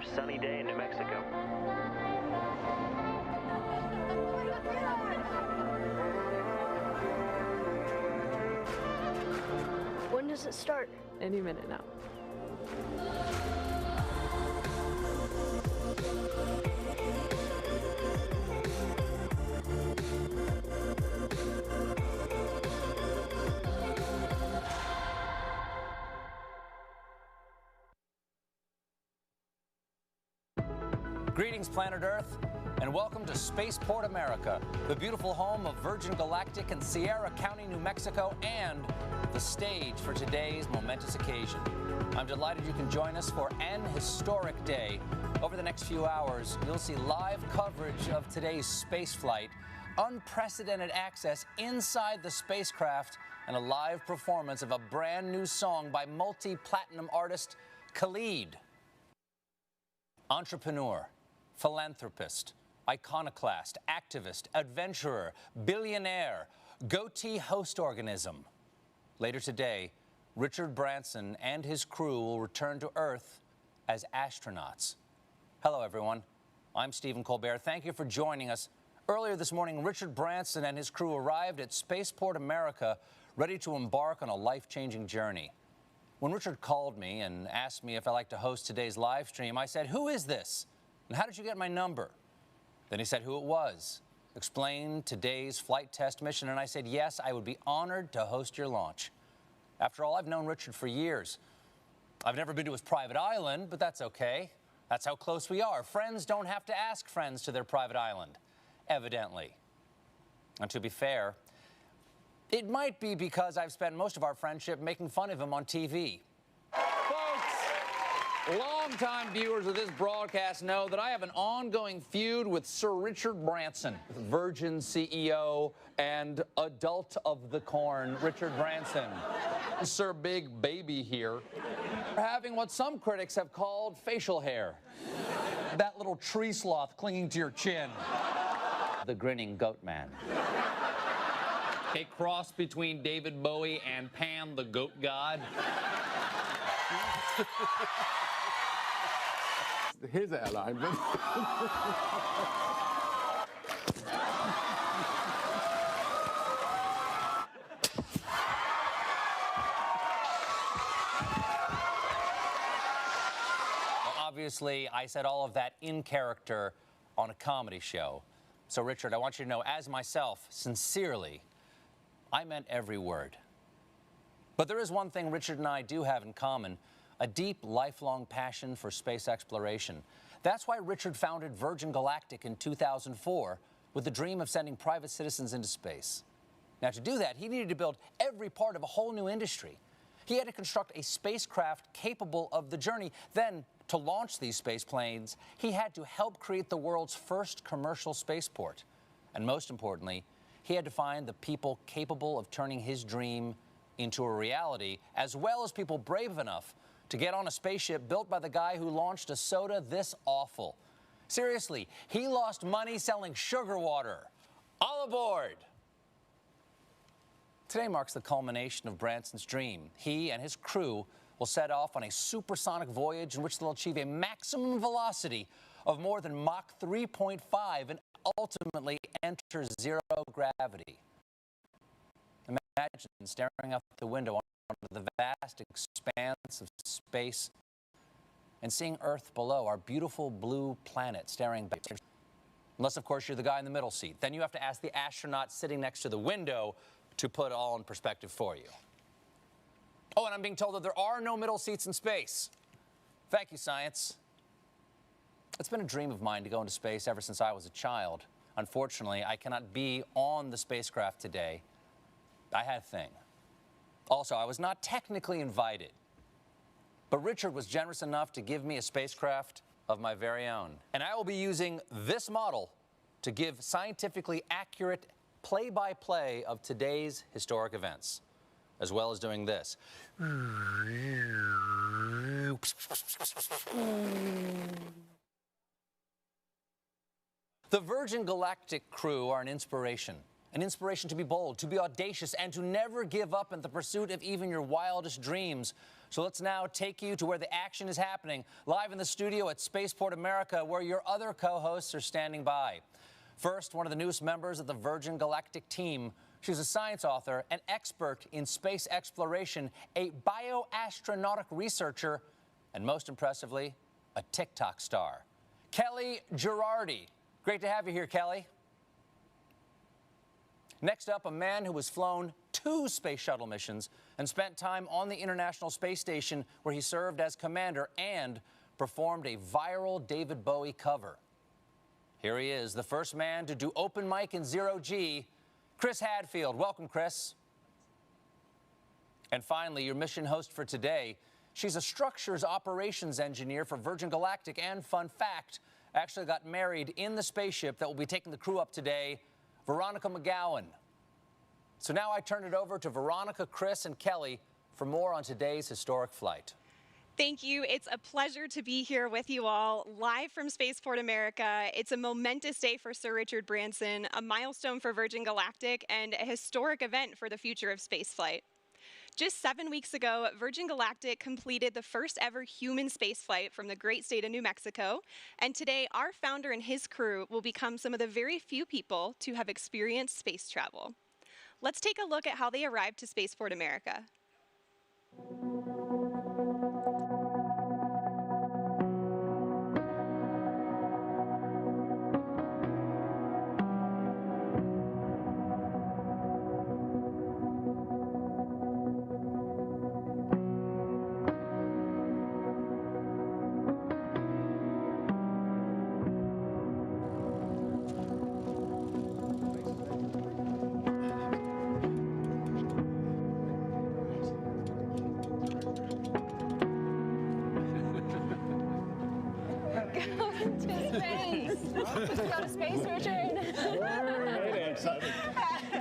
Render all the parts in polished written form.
another sunny day in New Mexico. When does it start? Any minute now. Greetings, planet Earth, and welcome to Spaceport America, the beautiful home of Virgin Galactic in Sierra County, New Mexico, and the stage for today's momentous occasion. I'm delighted you can join us for an historic day. Over the next few hours, you'll see live coverage of today's space flight, unprecedented access inside the spacecraft, and a live performance of a brand new song by multi-platinum artist Khalid. Entrepreneur, philanthropist, iconoclast, activist, adventurer, billionaire, goatee host organism. Later today, Richard Branson and his crew will return to Earth as astronauts. Hello, everyone. I'm Stephen Colbert. Thank you for joining us. Earlier this morning, Richard Branson and his crew arrived at Spaceport America, ready to embark on a life-changing journey. When Richard called me and asked me if I'd like to host today's live stream, I said, "Who is this? And how did you get my number?" Then he said who it was, explained today's flight test mission, and I said, yes, I would be honored to host your launch. After all, I've known Richard for years. I've never been to his private island, but that's okay. That's how close we are. Friends don't have to ask friends to their private island, evidently. And to be fair, it might be because I've spent most of our friendship making fun of him on TV. Folks, longtime viewers of this broadcast know that I have an ongoing feud with Sir Richard Branson, Virgin CEO and adult of the corn, Richard Branson. Sir Big Baby here, having what some critics have called facial hair. That little tree sloth clinging to your chin. The grinning goat man. A cross between David Bowie and Pan the goat god. His airline. Obviously, I said all of that in character on a comedy show. So, Richard, I want you to know, as myself, sincerely, I meant every word. But there is one thing Richard and I do have in common, a deep, lifelong passion for space exploration. That's why Richard founded Virgin Galactic in 2004 with the dream of sending private citizens into space. Now, to do that, he needed to build every part of a whole new industry. He had to construct a spacecraft capable of the journey. Then, to launch these space planes, he had to help create the world's first commercial spaceport. And most importantly, he had to find the people capable of turning his dream into a reality, as well as people brave enough to get on a spaceship built by the guy who launched a soda this awful. Seriously, he lost money selling sugar water. All aboard! Today marks the culmination of Branson's dream. He and his crew will set off on a supersonic voyage in which they'll achieve a maximum velocity of more than Mach 3.5 and ultimately enter zero gravity. Imagine staring out the window onto the vast expanse of space and seeing Earth below, our beautiful blue planet staring back. Unless, of course, you're the guy in the middle seat. Then you have to ask the astronaut sitting next to the window to put it all in perspective for you. Oh, and I'm being told that there are no middle seats in space. Thank you, science. It's been a dream of mine to go into space ever since I was a child. Unfortunately, I cannot be on the spacecraft today. I had a thing. Also, I was not technically invited. But Richard was generous enough to give me a spacecraft of my very own. And I will be using this model to give scientifically accurate play-by-play of today's historic events, as well as doing this. The Virgin Galactic crew are an inspiration, An inspiration to be bold, to be audacious, and to never give up in the pursuit of even your wildest dreams. So let's now take you to where the action is happening, live in the studio at Spaceport America, where your other co-hosts are standing by. First, one of the newest members of the Virgin Galactic team. She's a science author, an expert in space exploration, a bioastronautic researcher, and most impressively, a TikTok star. Kelly Girardi. Great to have you here, Kelly. Next up, a man who has flown 2 space shuttle missions and spent time on the International Space Station, where he served as commander and performed a viral David Bowie cover. Here he is, the first man to do open mic in zero-G, Chris Hadfield. Welcome, Chris. And finally, your mission host for today. She's a structures operations engineer for Virgin Galactic, and fun fact, actually got married in the spaceship that will be taking the crew up today, Veronica McGowan. So now I turn it over to Veronica, Chris, and Kelly for more on today's historic flight. Thank you. It's a pleasure to be here with you all, live from Spaceport America. It's a momentous day for Sir Richard Branson, a milestone for Virgin Galactic, and a historic event for the future of spaceflight. Just 7 weeks ago, Virgin Galactic completed the first ever human spaceflight from the great state of New Mexico, and today our founder and his crew will become some of the very few people to have experienced space travel. Let's take a look at how they arrived to Spaceport America. Let's go to space, Richard.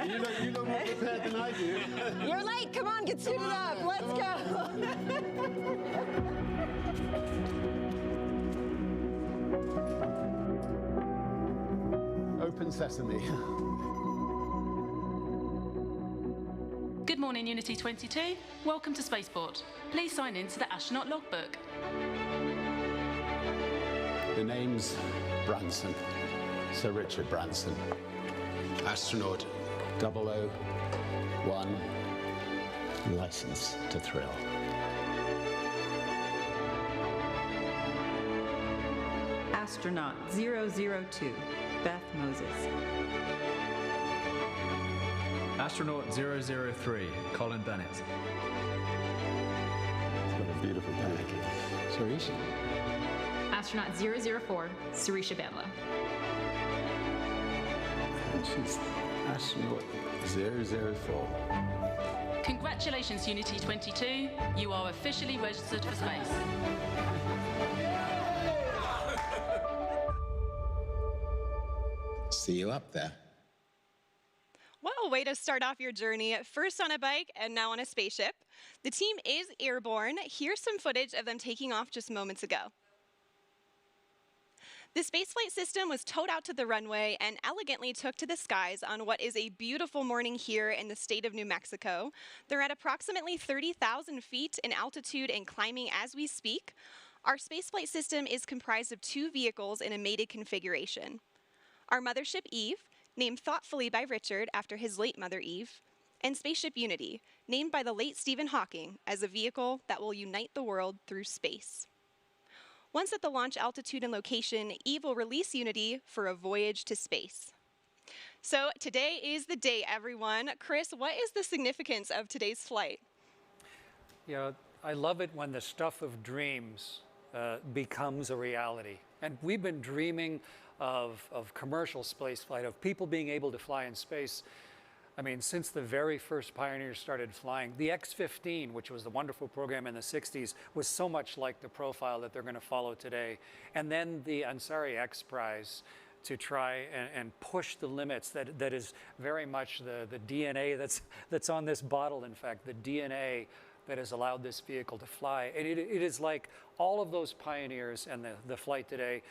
You look more prepared than I do. You're late. Come on, get suited up. Let's go. Open sesame. Good morning, Unity 22. Welcome to Spaceport. Please sign in to the astronaut logbook. The name's Branson, Sir Richard Branson. Astronaut 001, license to thrill. Astronaut 002, Beth Moses. Astronaut 003, Colin Bennett. It's got a beautiful bag. Sir Richard. Astronaut 004, Sarisha Bamla. She's astronaut 004. Congratulations, Unity 22. You are officially registered for space. See you up there. What a way to start off your journey, first on a bike and now on a spaceship. The team is airborne. Here's some footage of them taking off just moments ago. The spaceflight system was towed out to the runway and elegantly took to the skies on what is a beautiful morning here in the state of New Mexico. They're at approximately 30,000 feet in altitude and climbing as we speak. Our spaceflight system is comprised of 2 vehicles in a mated configuration. Our mothership Eve, named thoughtfully by Richard after his late mother Eve, and Spaceship Unity, named by the late Stephen Hawking as a vehicle that will unite the world through space. Once at the launch altitude and location, Eve will release Unity for a voyage to space. So today is the day, everyone. Chris, what is the significance of today's flight? You know, I love it when the stuff of dreams becomes a reality. And we've been dreaming of commercial space flight, of people being able to fly in space. I mean, since the very first pioneers started flying, the X-15, which was the wonderful program in the 60s, was so much like the profile that they're going to follow today. And then the Ansari X Prize to try and push the limits that is very much the DNA that's on this bottle, in fact, the DNA that has allowed this vehicle to fly. And it is like all of those pioneers and the flight today,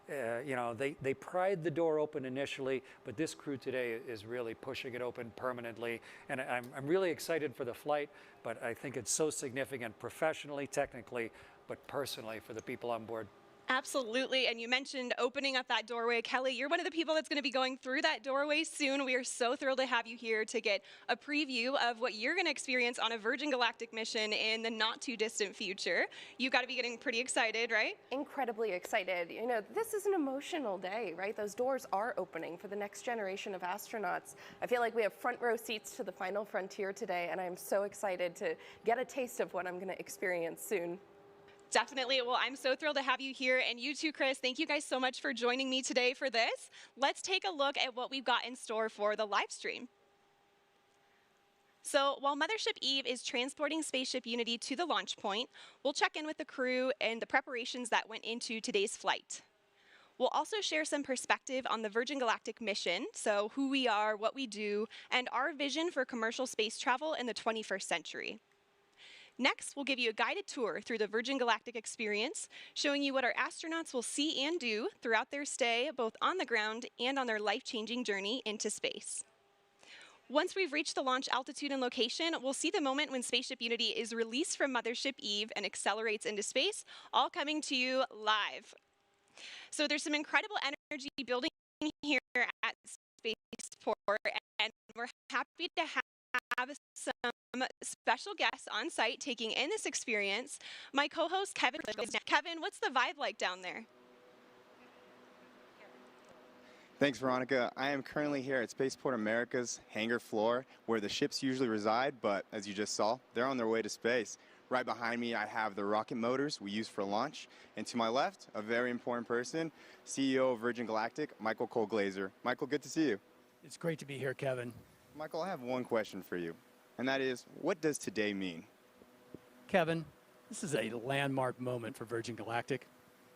You know, they pried the door open initially, but this crew today is really pushing it open permanently. And I'm really excited for the flight, but I think it's so significant professionally, technically, but personally for the people on board. Absolutely. And you mentioned opening up that doorway. Kelly, you're one of the people that's going to be going through that doorway soon. We are so thrilled to have you here to get a preview of what you're going to experience on a Virgin Galactic mission in the not too distant future. You've got to be getting pretty excited, right? Incredibly excited. You know, this is an emotional day, right? Those doors are opening for the next generation of astronauts. I feel like we have front row seats to the final frontier today, and I'm so excited to get a taste of what I'm going to experience soon. Definitely. Well, I'm so thrilled to have you here. And you too, Chris. Thank you guys so much for joining me today for this. Let's take a look at what we've got in store for the live stream. So while Mothership Eve is transporting Spaceship Unity to the launch point, we'll check in with the crew and the preparations that went into today's flight. We'll also share some perspective on the Virgin Galactic mission, so who we are, what we do, and our vision for commercial space travel in the 21st century. Next, we'll give you a guided tour through the Virgin Galactic experience, showing you what our astronauts will see and do throughout their stay, both on the ground and on their life-changing journey into space. Once we've reached the launch altitude and location, we'll see the moment when Spaceship Unity is released from Mothership Eve and accelerates into space, all coming to you live. So there's some incredible energy building here at Spaceport, and we're happy to have some special guests on site taking in this experience. My co-host Kevin. Kevin, what's the vibe like down there? Thanks, Veronica. I am currently here at Spaceport America's hangar floor, where the ships usually reside, but as you just saw, they're on their way to space. Right behind me, I have the rocket motors we use for launch, and to my left, a very important person, CEO of Virgin Galactic, Michael Cole-Glazer. Michael, good to see you. It's great to be here, Kevin. Michael, I have one question for you, and that is, what does today mean? Kevin, this is a landmark moment for Virgin Galactic.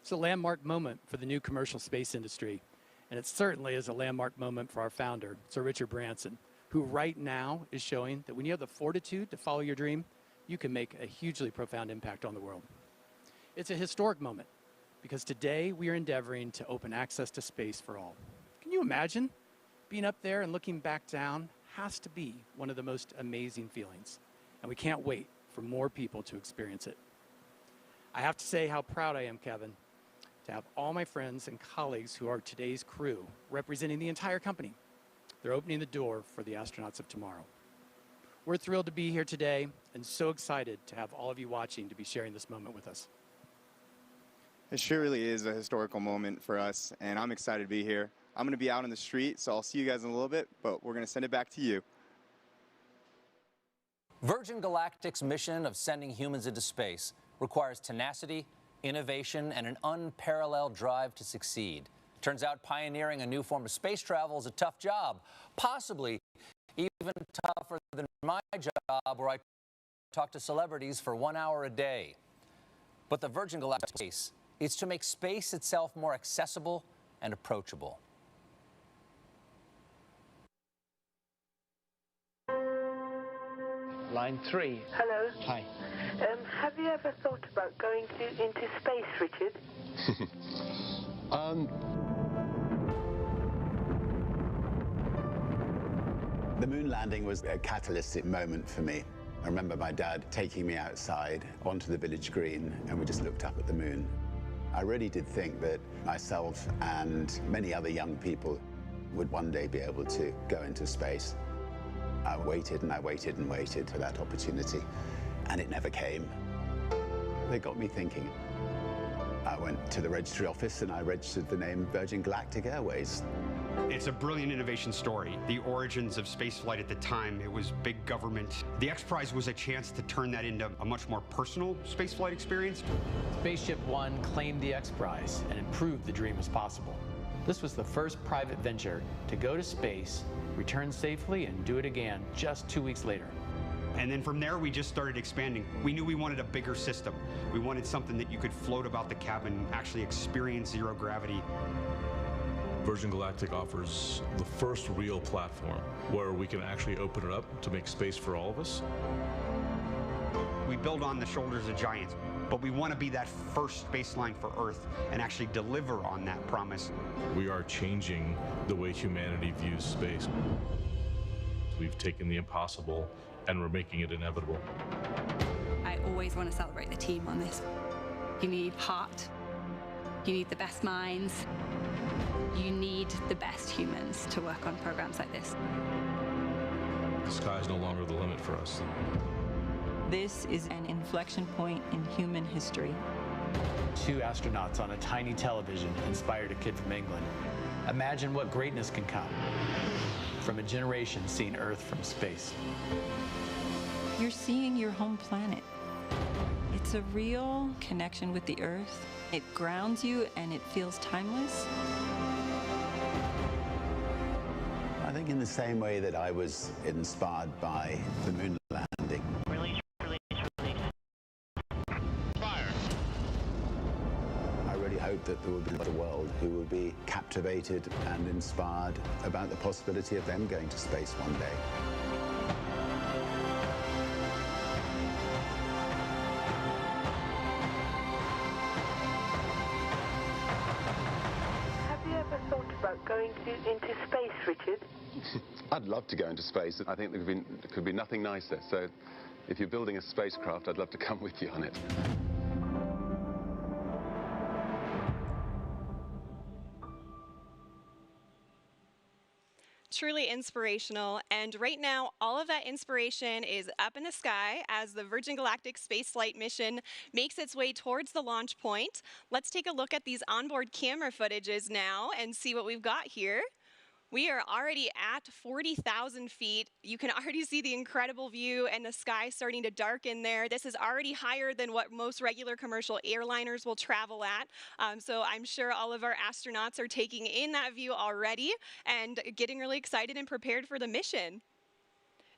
It's a landmark moment for the new commercial space industry, and it certainly is a landmark moment for our founder, Sir Richard Branson, who right now is showing that when you have the fortitude to follow your dream, you can make a hugely profound impact on the world. It's a historic moment because today we are endeavoring to open access to space for all. Can you imagine? Being up there and looking back down has to be one of the most amazing feelings, and we can't wait for more people to experience it. I have to say how proud I am, Kevin, to have all my friends and colleagues who are today's crew representing the entire company. They're opening the door for the astronauts of tomorrow. We're thrilled to be here today and so excited to have all of you watching to be sharing this moment with us. It sure really is a historical moment for us, and I'm excited to be here. I'm going to be out on the street, so I'll see you guys in a little bit, but we're going to send it back to you. Virgin Galactic's mission of sending humans into space requires tenacity, innovation, and an unparalleled drive to succeed. Turns out pioneering a new form of space travel is a tough job, possibly even tougher than my job where I talk to celebrities for 1 hour a day. But the Virgin Galactic case is to make space itself more accessible and approachable. Line 3. Hello. Hi. Have you ever thought about going into space, Richard? The moon landing was a catalytic moment for me. I remember my dad taking me outside onto the village green, and we just looked up at the moon. I really did think that myself and many other young people would one day be able to go into space. I waited and I waited and waited for that opportunity, and it never came. They got me thinking. I went to the registry office and I registered the name Virgin Galactic Airways. It's a brilliant innovation story. The origins of spaceflight at the time, it was big government. The X Prize was a chance to turn that into a much more personal spaceflight experience. Spaceship One claimed the X Prize and it proved the dream was possible. This was the first private venture to go to space, return safely, and do it again just 2 weeks later. And then from there, we just started expanding. We knew we wanted a bigger system. We wanted something that you could float about the cabin, actually experience zero gravity. Virgin Galactic offers the first real platform where we can actually open it up to make space for all of us. We build on the shoulders of giants. but we want to be that first baseline for Earth and actually deliver on that promise. We are changing the way humanity views space. We've taken the impossible and we're making it inevitable. I always want to celebrate the team on this. You need heart, you need the best minds, you need the best humans to work on programs like this. The sky is no longer the limit for us. This is an inflection point in human history. 2 astronauts on a tiny television inspired a kid from England. Imagine what greatness can come from a generation seeing Earth from space. You're seeing your home planet. It's a real connection with the Earth. It grounds you and it feels timeless. I think in the same way that I was inspired by the moon landing. Fire. I really hope that there will be a world who will be captivated and inspired about the possibility of them going to space one day. Have you ever thought about going into space, Richard? I'd love to go into space. I think there could be nothing nicer. So if you're building a spacecraft, I'd love to come with you on it. Truly inspirational, and right now all of that inspiration is up in the sky as the Virgin Galactic spaceflight mission makes its way towards the launch point. Let's take a look at these onboard camera footages now and see what we've got here. We are already at 40,000 feet. You can already see the incredible view and the sky starting to darken there. This is already higher than what most regular commercial airliners will travel at. So I'm sure all of our astronauts are taking in that view already and getting really excited and prepared for the mission.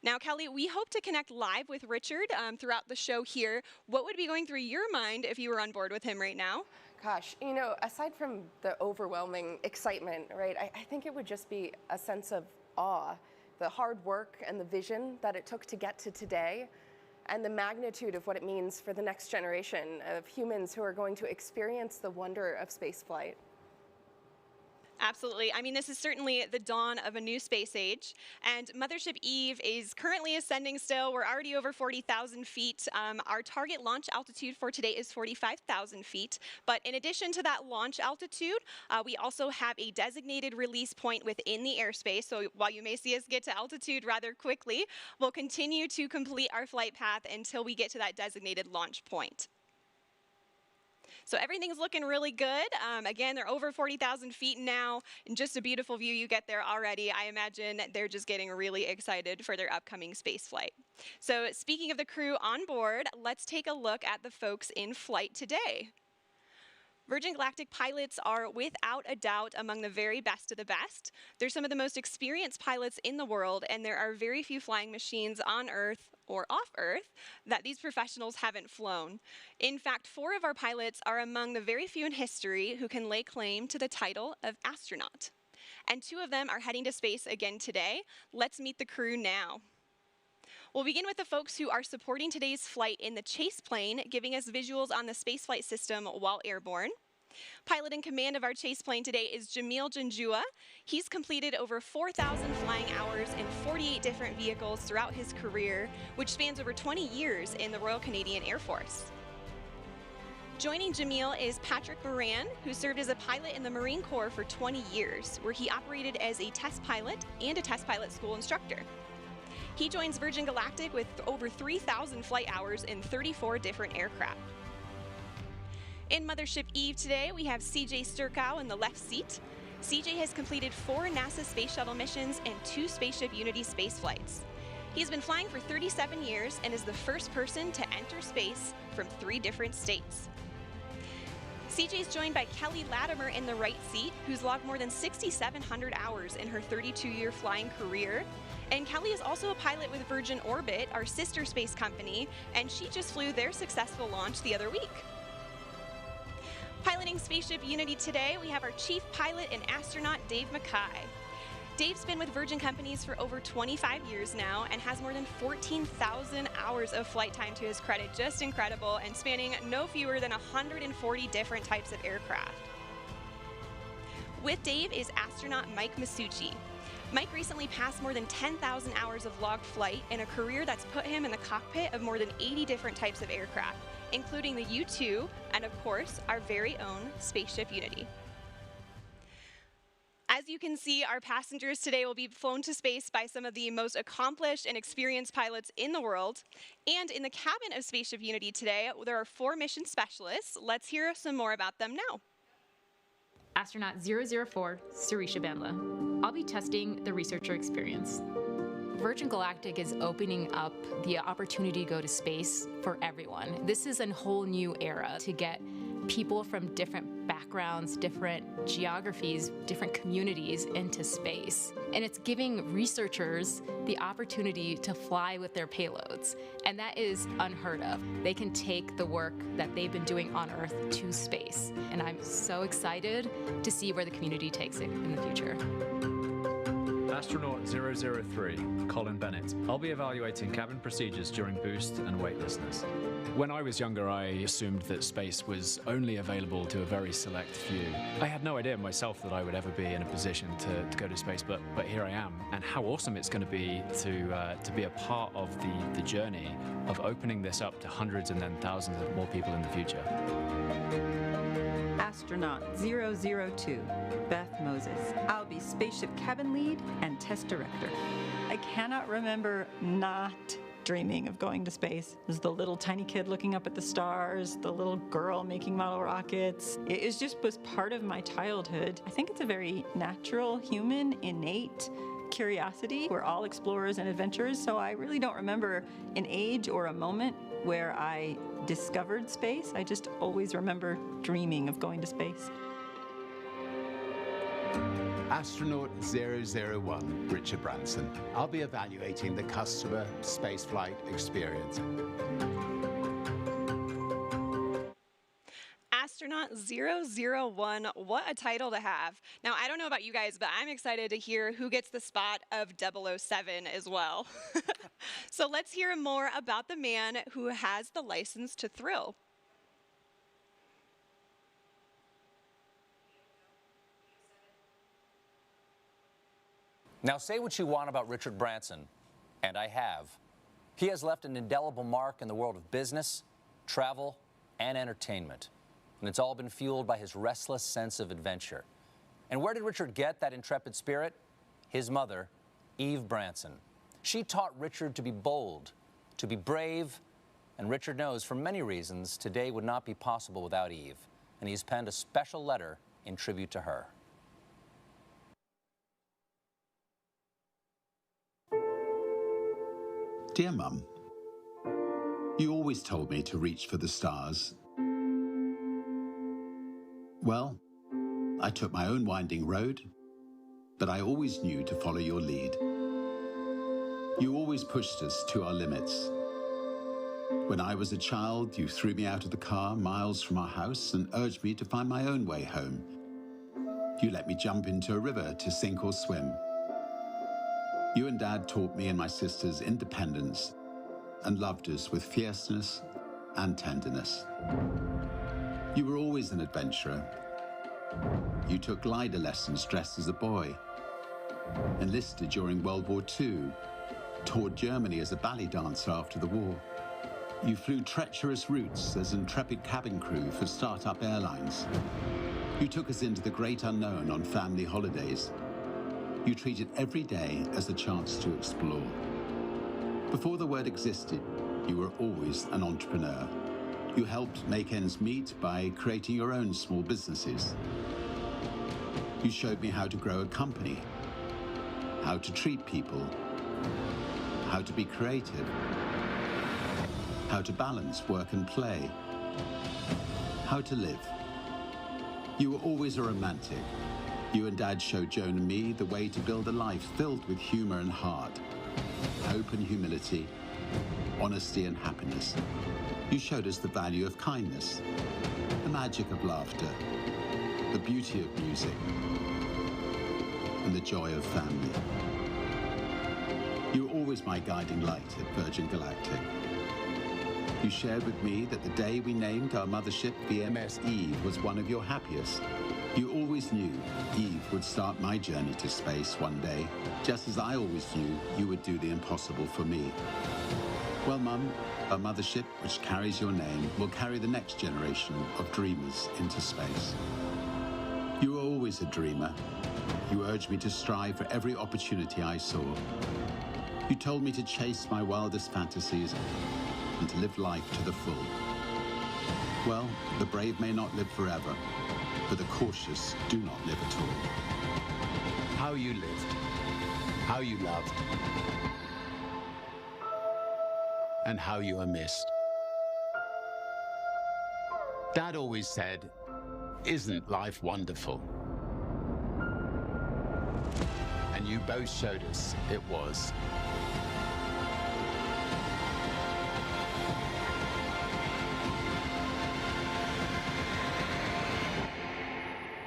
Now, Kelly, we hope to connect live with Richard throughout the show here. What would be going through your mind if you were on board with him right now? Gosh, you know, aside from the overwhelming excitement, right, I think it would just be a sense of awe, the hard work and the vision that it took to get to today, and the magnitude of what it means for the next generation of humans who are going to experience the wonder of spaceflight. Absolutely. I mean, this is certainly the dawn of a new space age, and Mothership Eve is currently ascending still. We're already over 40,000 feet. Our target launch altitude for today is 45,000 feet. But in addition to that launch altitude, we also have a designated release point within the airspace. So while you may see us get to altitude rather quickly, we'll continue to complete our flight path until we get to that designated launch point. So everything's looking really good. Again, they're over 40,000 feet now, and just a beautiful view you get there already. I imagine they're just getting really excited for their upcoming space flight. So speaking of the crew on board, let's take a look at the folks in flight today. Virgin Galactic pilots are without a doubt among the very best of the best. They're some of the most experienced pilots in the world, and there are very few flying machines on Earth or off Earth that these professionals haven't flown. In fact, 4 of our pilots are among the very few in history who can lay claim to the title of astronaut. And 2 of them are heading to space again today. Let's meet the crew now. We'll begin with the folks who are supporting today's flight in the chase plane, giving us visuals on the spaceflight system while airborne. Pilot in command of our chase plane today is Jamil Janjua. He's completed over 4,000 flying hours in 48 different vehicles throughout his career, which spans over 20 years in the Royal Canadian Air Force. Joining Jamil is Patrick Moran, who served as a pilot in the Marine Corps for 20 years, where he operated as a test pilot and a test pilot school instructor. He joins Virgin Galactic with over 3,000 flight hours in 34 different aircraft. In Mothership Eve today, we have CJ Sturkow in the left seat. CJ has completed 4 NASA Space Shuttle missions and 2 Spaceship Unity space flights. He's been flying for 37 years and is the first person to enter space from 3 different states. CJ is joined by Kelly Latimer in the right seat, who's logged more than 6,700 hours in her 32-year flying career. And Kelly is also a pilot with Virgin Orbit, our sister space company, and she just flew their successful launch the other week. Piloting Spaceship Unity today, we have our chief pilot and astronaut, Dave Mackay. Dave's been with Virgin Companies for over 25 years now and has more than 14,000 hours of flight time to his credit. Just incredible, and spanning no fewer than 140 different types of aircraft. With Dave is astronaut Mike Masucci. Mike recently passed more than 10,000 hours of logged flight in a career that's put him in the cockpit of more than 80 different types of aircraft, including the U-2 and, of course, our very own Spaceship Unity. As you can see, our passengers today will be flown to space by some of the most accomplished and experienced pilots in the world. And in the cabin of Spaceship Unity today, there are 4 mission specialists. Let's hear some more about them now. Astronaut 004, Sirisha Bandla. I'll be testing the researcher experience. Virgin Galactic is opening up the opportunity to go to space for everyone. This is a whole new era to get people from different backgrounds, different geographies, different communities into space. And it's giving researchers the opportunity to fly with their payloads. And that is unheard of. They can take the work that they've been doing on Earth to space. And I'm so excited to see where the community takes it in the future. Astronaut 003, Colin Bennett. I'll be evaluating cabin procedures during boost and weightlessness. When I was younger, I assumed that space was only available to a very select few. I had no idea myself that I would ever be in a position to go to space, but here I am. And how awesome it's going to be a part of the journey of opening this up to hundreds and then thousands of more people in the future. Astronaut 002, Beth Moses. I'll be spaceship cabin lead and test director. I cannot remember not dreaming of going to space. There's the little tiny kid looking up at the stars, the little girl making model rockets. It was part of my childhood. I think it's a very natural, human, innate curiosity. We're all explorers and adventurers, so I really don't remember an age or a moment where I discovered space. I just always remember dreaming of going to space. Astronaut 001, Richard Branson. I'll be evaluating the customer spaceflight experience. Astronaut 001, what a title to have. Now, I don't know about you guys, but I'm excited to hear who gets the spot of 007 as well. So let's hear more about the man who has the license to thrill. Now, say what you want about Richard Branson, and I have. He has left an indelible mark in the world of business, travel, and entertainment. And it's all been fueled by his restless sense of adventure. And where did Richard get that intrepid spirit? His mother, Eve Branson. She taught Richard to be bold, to be brave, and Richard knows for many reasons today would not be possible without Eve. And he's penned a special letter in tribute to her. Dear Mum, you always told me to reach for the stars. Well, I took my own winding road, but I always knew to follow your lead. You always pushed us to our limits. When I was a child, you threw me out of the car miles from our house and urged me to find my own way home. You let me jump into a river to sink or swim. You and Dad taught me and my sisters independence and loved us with fierceness and tenderness. You were always an adventurer. You took glider lessons dressed as a boy, enlisted during World War II, toured Germany as a ballet dancer after the war. You flew treacherous routes as intrepid cabin crew for startup airlines. You took us into the great unknown on family holidays. You treated every day as a chance to explore. Before the word existed, you were always an entrepreneur. You helped make ends meet by creating your own small businesses. You showed me how to grow a company, how to treat people, how to be creative, how to balance work and play, how to live. You were always a romantic. You and Dad showed Joan and me the way to build a life filled with humor and heart, hope and humility, honesty and happiness. You showed us the value of kindness, the magic of laughter, the beauty of music, and the joy of family. You were always my guiding light at Virgin Galactic. You shared with me that the day we named our mothership VMS Eve was one of your happiest. You always knew Eve would start my journey to space one day, just as I always knew you would do the impossible for me. Well, Mum, our mothership, which carries your name, will carry the next generation of dreamers into space. You were always a dreamer. You urged me to strive for every opportunity I saw. You told me to chase my wildest fantasies and to live life to the full. Well, the brave may not live forever, but the cautious do not live at all. How you lived, how you loved, and how you are missed. Dad always said, "Isn't life wonderful?" And you both showed us it was.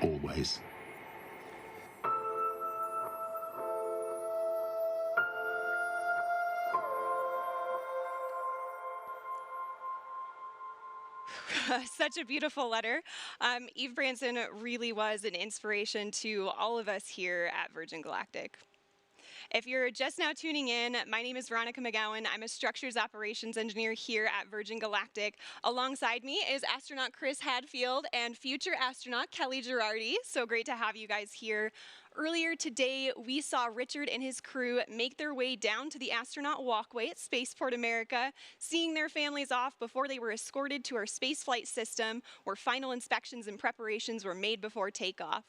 Always. Such a beautiful letter. Eve Branson really was an inspiration to all of us here at Virgin Galactic. If you're just now tuning in, my name is Veronica McGowan. I'm a structures operations engineer here at Virgin Galactic. Alongside me is astronaut Chris Hadfield and future astronaut Kelly Girardi. So great to have you guys here. Earlier today, we saw Richard and his crew make their way down to the astronaut walkway at Spaceport America, seeing their families off before they were escorted to our spaceflight system, where final inspections and preparations were made before takeoff.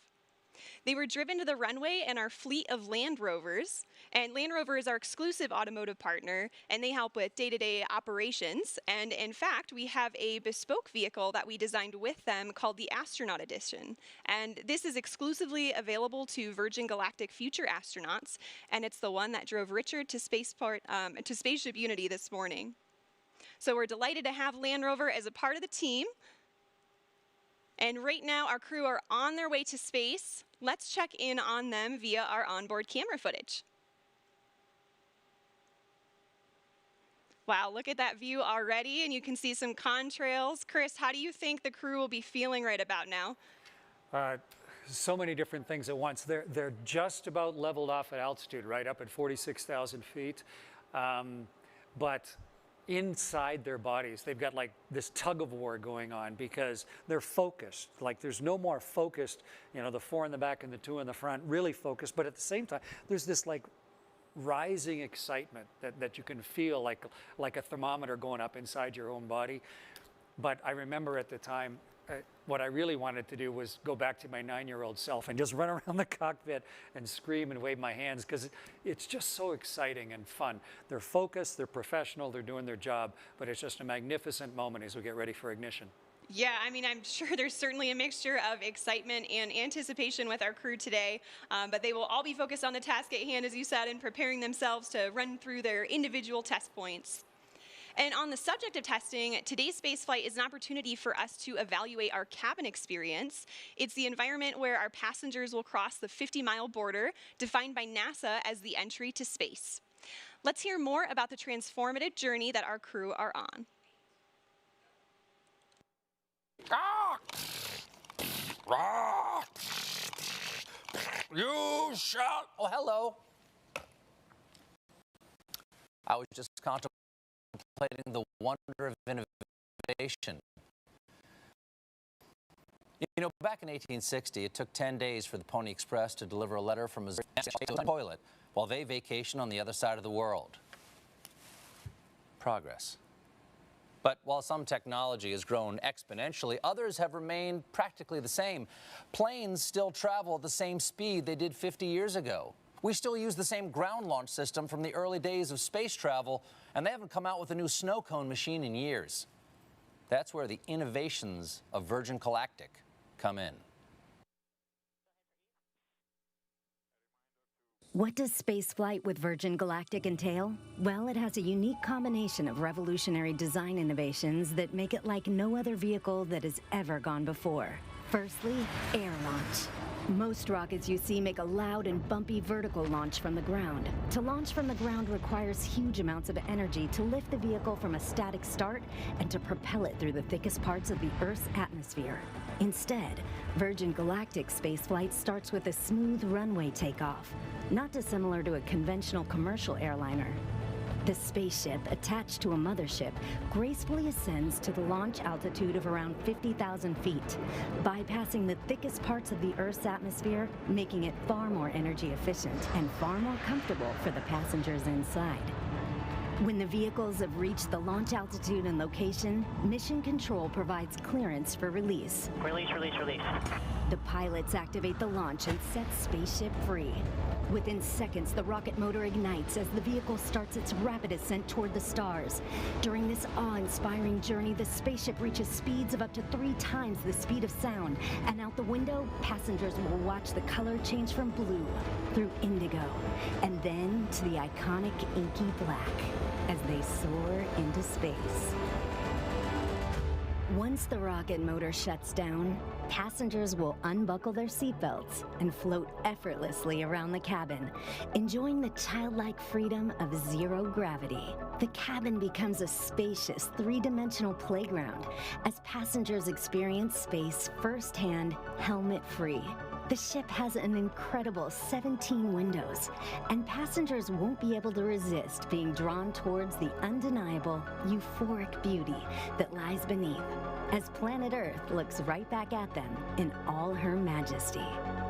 They were driven to the runway in our fleet of Land Rovers, and Land Rover is our exclusive automotive partner, and they help with day-to-day operations. And in fact, we have a bespoke vehicle that we designed with them called the Astronaut Edition. And this is exclusively available to Virgin Galactic future astronauts, and it's the one that drove Richard to Spaceship Unity this morning. So we're delighted to have Land Rover as a part of the team. And right now, our crew are on their way to space. Let's check in on them via our onboard camera footage. Wow, look at that view already, and you can see some contrails. Chris, how do you think the crew will be feeling right about now? So many different things at once. They're just about leveled off at altitude, right up at 46,000 feet. But inside their bodies, they've got like this tug of war going on because they're focused. Like there's no more focused, you know, the 4 in the back and the 2 in the front, really focused. But at the same time, there's this like rising excitement that you can feel like a thermometer going up inside your own body. But I remember at the time, what I really wanted to do was go back to my 9-year-old self and just run around the cockpit and scream and wave my hands because it's just so exciting and fun. They're focused, they're professional, they're doing their job, but it's just a magnificent moment as we get ready for ignition. Yeah, I mean, I'm sure there's certainly a mixture of excitement and anticipation with our crew today, but they will all be focused on the task at hand, as you said, and preparing themselves to run through their individual test points. And on the subject of testing, today's spaceflight is an opportunity for us to evaluate our cabin experience. It's the environment where our passengers will cross the 50-mile border, defined by NASA as the entry to space. Let's hear more about the transformative journey that our crew are on. You shall. Oh, hello. I was just contemplating the wonder of innovation. You know, back in 1860, it took 10 days for the Pony Express to deliver a letter from Missouri to the toilet while they vacation on the other side of the world. Progress. But while some technology has grown exponentially, others have remained practically the same. Planes still travel at the same speed they did 50 years ago. We still use the same ground launch system from the early days of space travel, and they haven't come out with a new snow cone machine in years. That's where the innovations of Virgin Galactic come in. What does spaceflight with Virgin Galactic entail? Well, it has a unique combination of revolutionary design innovations that make it like no other vehicle that has ever gone before. Firstly, air launch. Most rockets you see make a loud and bumpy vertical launch from the ground. To launch from the ground requires huge amounts of energy to lift the vehicle from a static start and to propel it through the thickest parts of the Earth's atmosphere. Instead, Virgin Galactic spaceflight starts with a smooth runway takeoff, not dissimilar to a conventional commercial airliner. The spaceship, attached to a mothership, gracefully ascends to the launch altitude of around 50,000 feet, bypassing the thickest parts of the Earth's atmosphere, making it far more energy efficient and far more comfortable for the passengers inside. When the vehicles have reached the launch altitude and location, Mission Control provides clearance for release. Release, release, release. The pilots activate the launch and set spaceship free. Within seconds, the rocket motor ignites as the vehicle starts its rapid ascent toward the stars. During this awe-inspiring journey, the spaceship reaches speeds of up to 3 times the speed of sound. And out the window, passengers will watch the color change from blue through indigo, and then to the iconic inky black as they soar into space. Once the rocket motor shuts down, passengers will unbuckle their seatbelts and float effortlessly around the cabin, enjoying the childlike freedom of zero gravity. The cabin becomes a spacious, 3-dimensional playground as passengers experience space firsthand, helmet-free. The ship has an incredible 17 windows, and passengers won't be able to resist being drawn towards the undeniable, euphoric beauty that lies beneath, as planet Earth looks right back at them in all her majesty.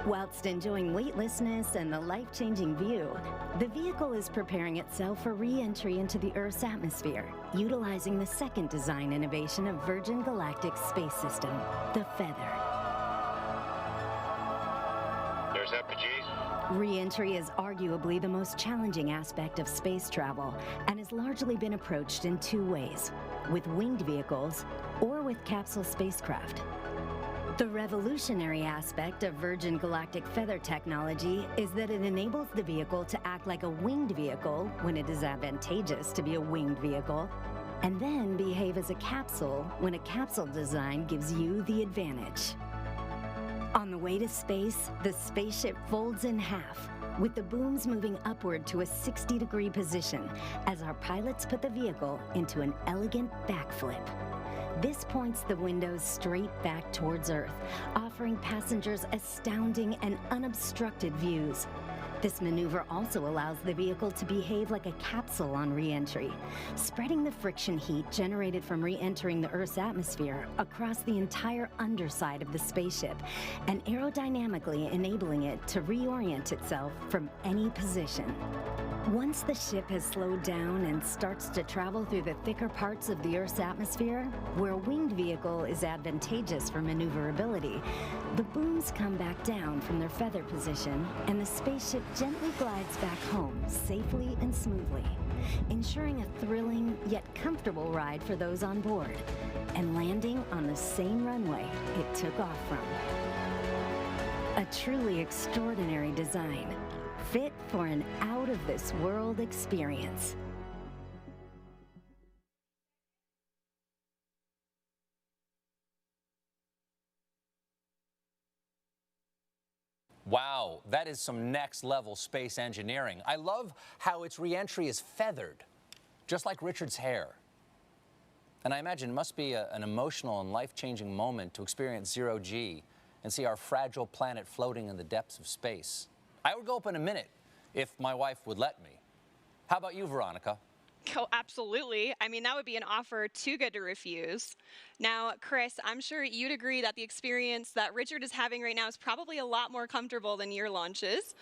Whilst enjoying weightlessness and the life-changing view, the vehicle is preparing itself for re-entry into the Earth's atmosphere, utilizing the second design innovation of Virgin Galactic's space system, the Feather. There's FPGs. Re-entry is arguably the most challenging aspect of space travel and has largely been approached in 2 ways, with winged vehicles or with capsule spacecraft. The revolutionary aspect of Virgin Galactic Feather technology is that it enables the vehicle to act like a winged vehicle when it is advantageous to be a winged vehicle, and then behave as a capsule when a capsule design gives you the advantage. On the way to space, the spaceship folds in half, with the booms moving upward to a 60-degree position as our pilots put the vehicle into an elegant backflip. This points the windows straight back towards Earth, offering passengers astounding and unobstructed views. This maneuver also allows the vehicle to behave like a capsule on re-entry, spreading the friction heat generated from re-entering the Earth's atmosphere across the entire underside of the spaceship, and aerodynamically enabling it to reorient itself from any position. Once the ship has slowed down and starts to travel through the thicker parts of the Earth's atmosphere, where a winged vehicle is advantageous for maneuverability, the booms come back down from their feather position, and the spaceship gently glides back home safely and smoothly, ensuring a thrilling yet comfortable ride for those on board, and landing on the same runway it took off from. A truly extraordinary design, fit for an out-of-this-world experience. Wow, that is some next-level space engineering. I love how its re-entry is feathered, just like Richard's hair. And I imagine it must be an emotional and life-changing moment to experience zero-G and see our fragile planet floating in the depths of space. I would go up in a minute if my wife would let me. How about you, Veronica? Oh, absolutely. I mean, that would be an offer too good to refuse. Now, Chris, I'm sure you'd agree that the experience that Richard is having right now is probably a lot more comfortable than your launches.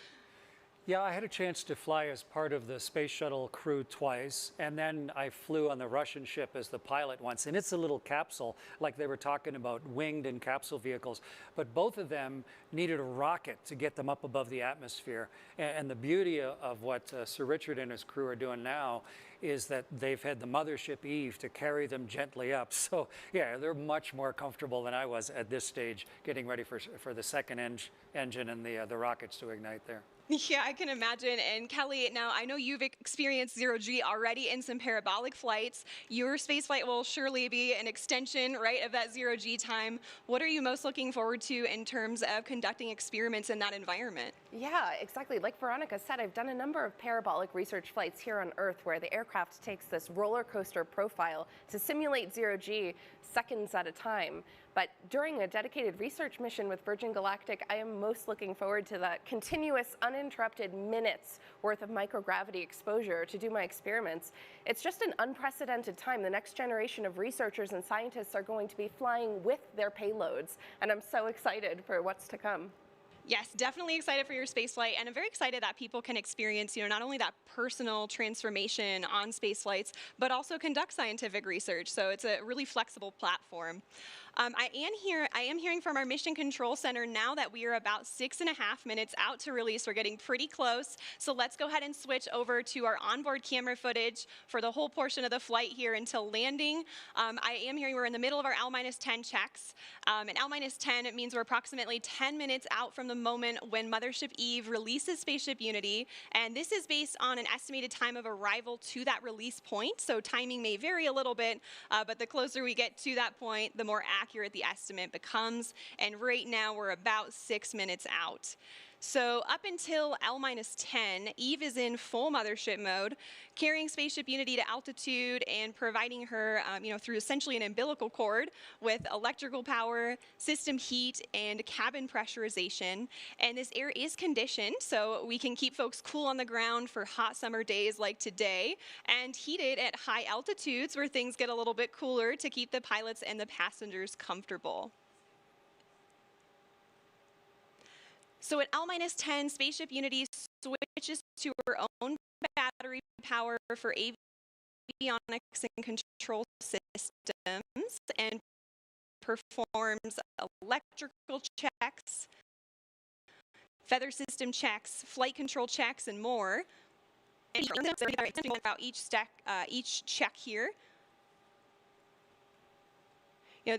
Yeah, I had a chance to fly as part of the space shuttle crew twice, and then I flew on the Russian ship as the pilot once. And it's a little capsule, like they were talking about winged and capsule vehicles. But both of them needed a rocket to get them up above the atmosphere. And the beauty of what Sir Richard and his crew are doing now is that they've had the mothership Eve to carry them gently up. So yeah, they're much more comfortable than I was at this stage, getting ready for the second engine and the rockets to ignite there. Yeah, I can imagine. And Kelly, now I know you've experienced zero G already in some parabolic flights. Your space flight will surely be an extension, right, of that zero G time. What are you most looking forward to in terms of conducting experiments in that environment? Yeah, exactly. Like Veronica said, I've done a number of parabolic research flights here on Earth where the aircraft takes this roller coaster profile to simulate zero G seconds at a time. But during a dedicated research mission with Virgin Galactic, I am most looking forward to that continuous, uninterrupted minutes worth of microgravity exposure to do my experiments. It's just an unprecedented time. The next generation of researchers and scientists are going to be flying with their payloads, and I'm so excited for what's to come. Yes, definitely excited for your space flight, and I'm very excited that people can experience, not only that personal transformation on space flights, but also conduct scientific research. So it's a really flexible platform. I am hearing from our Mission Control Center now that we are about 6.5 minutes out to release. We're getting pretty close. So let's go ahead and switch over to our onboard camera footage for the whole portion of the flight here until landing. I am hearing we're in the middle of our L-10 checks. And L-10, it means we're approximately 10 minutes out from the moment when Mothership Eve releases Spaceship Unity. And this is based on an estimated time of arrival to that release point. So timing may vary a little bit, but the closer we get to that point, the more accurate the estimate becomes, and right now we're about 6 minutes out. So up until L-10, Eve is in full mothership mode, carrying Spaceship Unity to altitude and providing her, through essentially an umbilical cord with electrical power, system heat, and cabin pressurization. And this air is conditioned, so we can keep folks cool on the ground for hot summer days like today, and heated at high altitudes where things get a little bit cooler to keep the pilots and the passengers comfortable. So at L-10, Spaceship Unity switches to her own battery power for avionics and control systems and performs electrical checks, feather system checks, flight control checks, and more. And about each check here.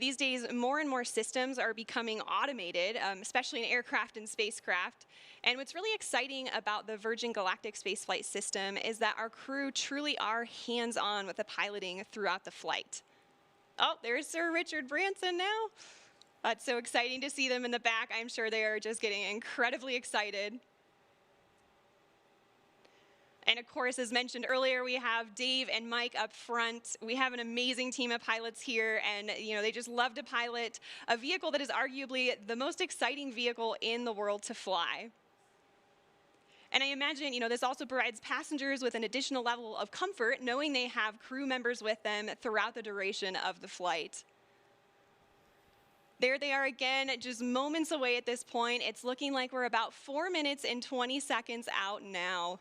These days, more and more systems are becoming automated, especially in aircraft and spacecraft. And what's really exciting about the Virgin Galactic spaceflight system is that our crew truly are hands-on with the piloting throughout the flight. Oh, there's Sir Richard Branson now. It's so exciting to see them in the back. I'm sure they are just getting incredibly excited. And of course, as mentioned earlier, we have Dave and Mike up front. We have an amazing team of pilots here, and they just love to pilot a vehicle that is arguably the most exciting vehicle in the world to fly. And I imagine, this also provides passengers with an additional level of comfort, knowing they have crew members with them throughout the duration of the flight. There they are again, just moments away at this point. It's looking like we're about 4 minutes and 20 seconds out now.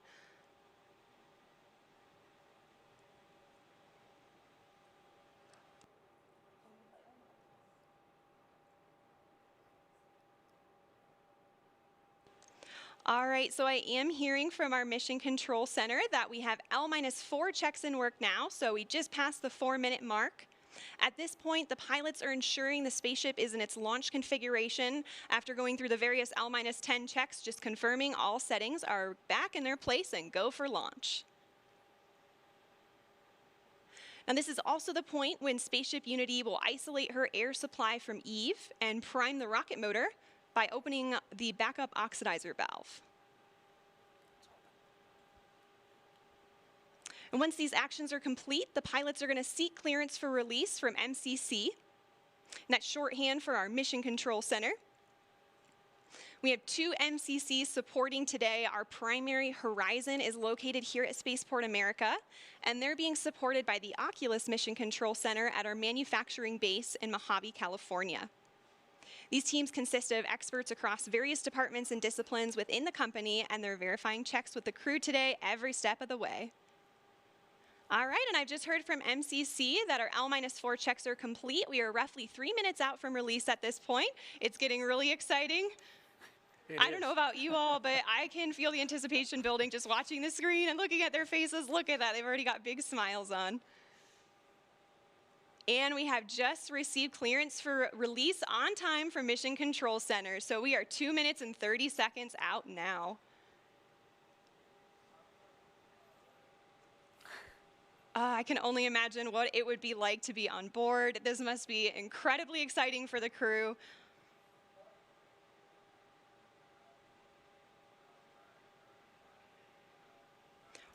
All right, so I am hearing from our Mission Control Center that we have L-4 checks in work now, so we just passed the 4-minute mark. At this point, the pilots are ensuring the spaceship is in its launch configuration after going through the various L-10 checks, just confirming all settings are back in their place and go for launch. Now, this is also the point when Spaceship Unity will isolate her air supply from Eve and prime the rocket motor by opening the backup oxidizer valve. And once these actions are complete, the pilots are going to seek clearance for release from MCC. And that's shorthand for our Mission Control Center. We have 2 MCCs supporting today. Our primary horizon is located here at Spaceport America, and they're being supported by the Oculus Mission Control Center at our manufacturing base in Mojave, California. These teams consist of experts across various departments and disciplines within the company, and they're verifying checks with the crew today every step of the way. All right, and I've just heard from MCC that our L-4 checks are complete. We are roughly 3 minutes out from release at this point. It's getting really exciting. I don't know about you all, but I can feel the anticipation building just watching the screen and looking at their faces. Look at that, they've already got big smiles on. And we have just received clearance for release on time from Mission Control Center. So we are 2 minutes and 30 seconds out now. I can only imagine what it would be like to be on board. This must be incredibly exciting for the crew.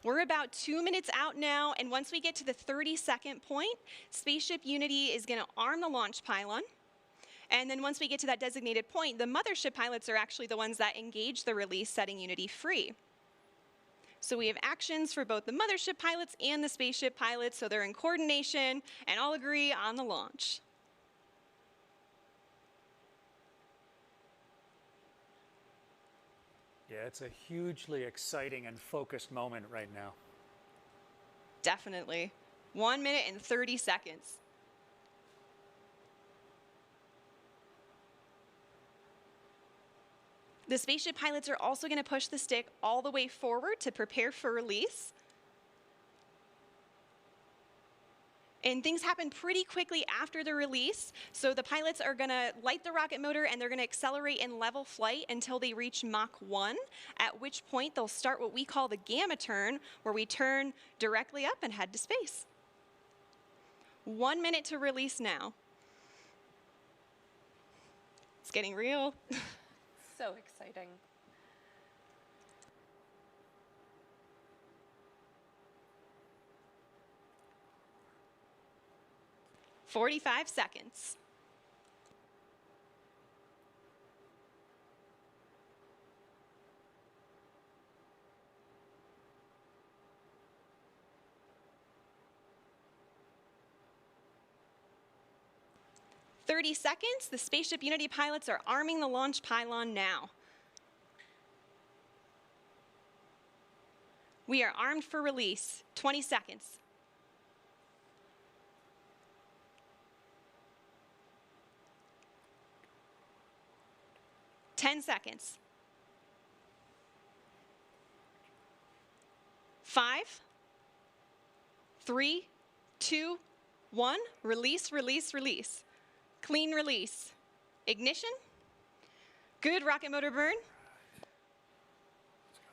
We're about 2 minutes out now, and once we get to the 30-second point, Spaceship Unity is going to arm the launch pylon. And then once we get to that designated point, the mothership pilots are actually the ones that engage the release, setting Unity free. So we have actions for both the mothership pilots and the spaceship pilots, so they're in coordination and all agree on the launch. Yeah, it's a hugely exciting and focused moment right now. Definitely. 1 minute and 30 seconds. The spaceship pilots are also going to push the stick all the way forward to prepare for release. And things happen pretty quickly after the release. So the pilots are going to light the rocket motor and they're going to accelerate in level flight until they reach Mach 1, at which point they'll start what we call the gamma turn, where we turn directly up and head to space. 1 minute to release now. It's getting real. So exciting. "45 seconds. "30 seconds. The Spaceship Unity pilots are arming the launch pylon now. We are armed for release. 20 seconds. "10 seconds. 5, 3, 2, 1. Release, release, release. Clean release. Ignition. Good rocket motor burn.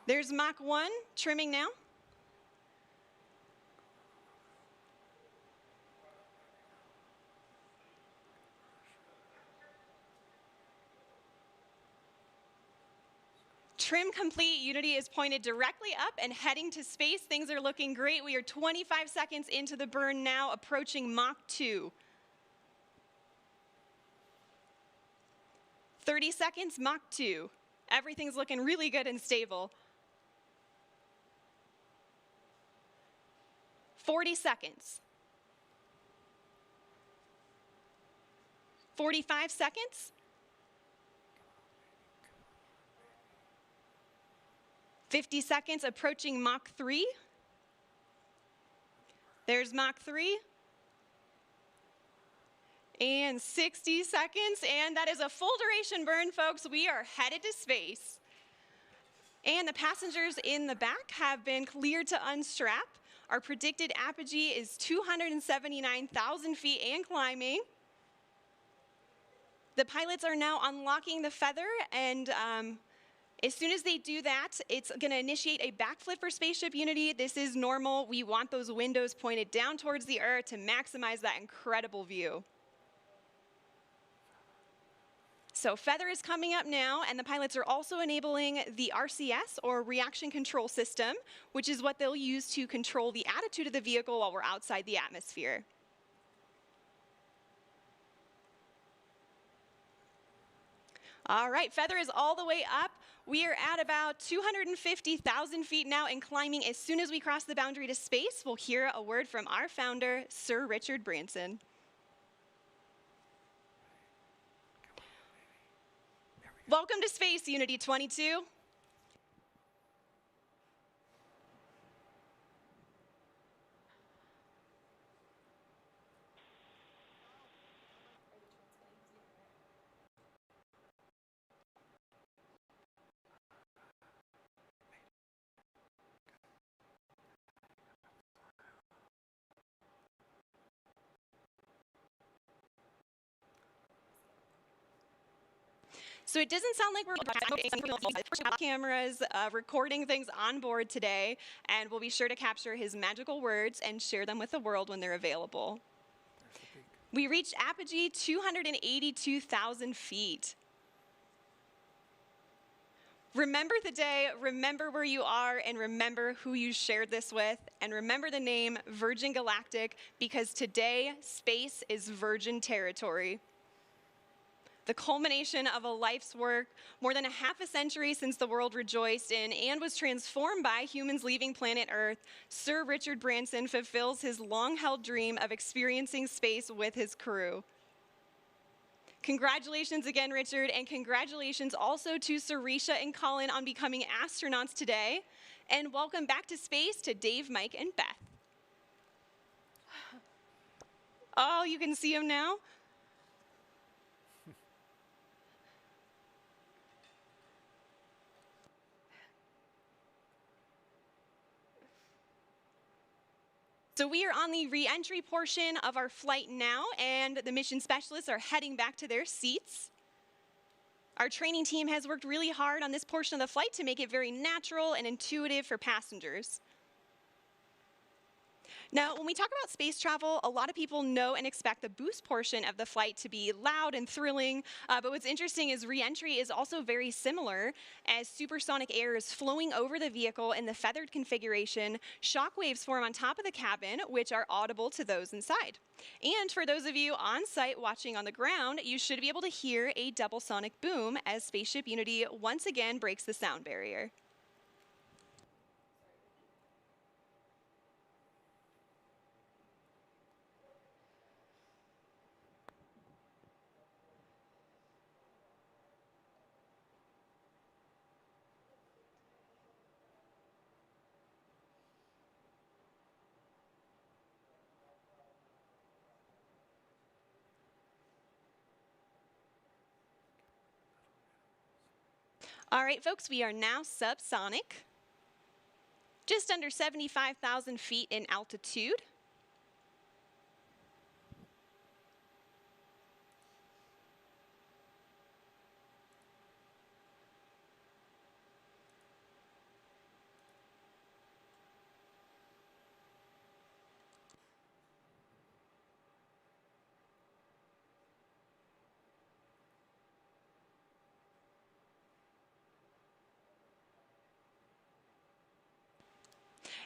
There's Mach 1 trimming now. Trim complete. Unity is pointed directly up and heading to space. Things are looking great. We are 25 seconds into the burn now, approaching Mach 2. 30 seconds, Mach 2. Everything's looking really good and stable. 40 seconds. 45 seconds. 50 seconds, approaching Mach 3. There's Mach 3. And 60 seconds, and that is a full duration burn, folks. We are headed to space. And the passengers in the back have been cleared to unstrap. Our predicted apogee is 279,000 feet and climbing. The pilots are now unlocking the feather, and as soon as they do that, it's going to initiate a backflip for Spaceship Unity. This is normal. We want those windows pointed down towards the Earth to maximize that incredible view. So feather is coming up now, and the pilots are also enabling the RCS, or reaction control system, which is what they'll use to control the attitude of the vehicle while we're outside the atmosphere. All right, feather is all the way up. We are at about 250,000 feet now and climbing. As soon as we cross the boundary to space, we'll hear a word from our founder, Sir Richard Branson. Welcome to Space, Unity 22. So it doesn't sound like we're cameras recording things on board today, and we'll be sure to capture his magical words and share them with the world when they're available. We reached apogee 282,000 feet. Remember the day, remember where you are, and remember who you shared this with, and remember the name Virgin Galactic, because today, space is virgin territory. The culmination of a life's work, more than a half a century since the world rejoiced in and was transformed by humans leaving planet Earth, Sir Richard Branson fulfills his long-held dream of experiencing space with his crew. Congratulations again, Richard, and congratulations also to Sarisha and Colin on becoming astronauts today. And welcome back to space to Dave, Mike, and Beth. Oh, you can see them now? So we are on the re-entry portion of our flight now, and the mission specialists are heading back to their seats. Our training team has worked really hard on this portion of the flight to make it very natural and intuitive for passengers. Now, when we talk about space travel, a lot of people know and expect the boost portion of the flight to be loud and thrilling, but what's interesting is re-entry is also very similar, as supersonic air is flowing over the vehicle in the feathered configuration. Shock waves form on top of the cabin, which are audible to those inside. And for those of you on site watching on the ground, you should be able to hear a double sonic boom as Spaceship Unity once again breaks the sound barrier. All right, folks, we are now subsonic, just under 75,000 feet in altitude.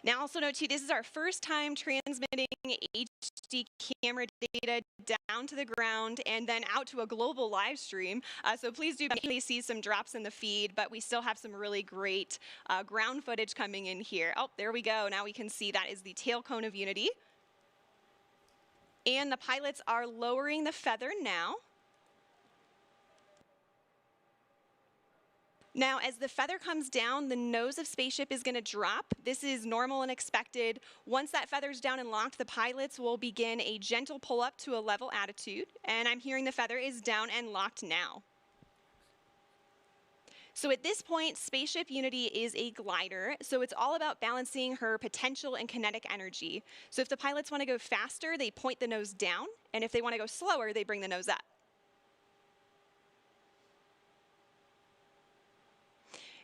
Now also note too, this is our first time transmitting HD camera data down to the ground and then out to a global live stream. So please do see some drops in the feed, but we still have some really great ground footage coming in here. Oh, there we go. Now we can see that is the tail cone of Unity. And the pilots are lowering the feather now. Now, as the feather comes down, the nose of Spaceship is going to drop. This is normal and expected. Once that feather's down and locked, the pilots will begin a gentle pull up to a level attitude. And I'm hearing the feather is down and locked now. So at this point, Spaceship Unity is a glider, so it's all about balancing her potential and kinetic energy. So if the pilots want to go faster, they point the nose down, and if they want to go slower, they bring the nose up.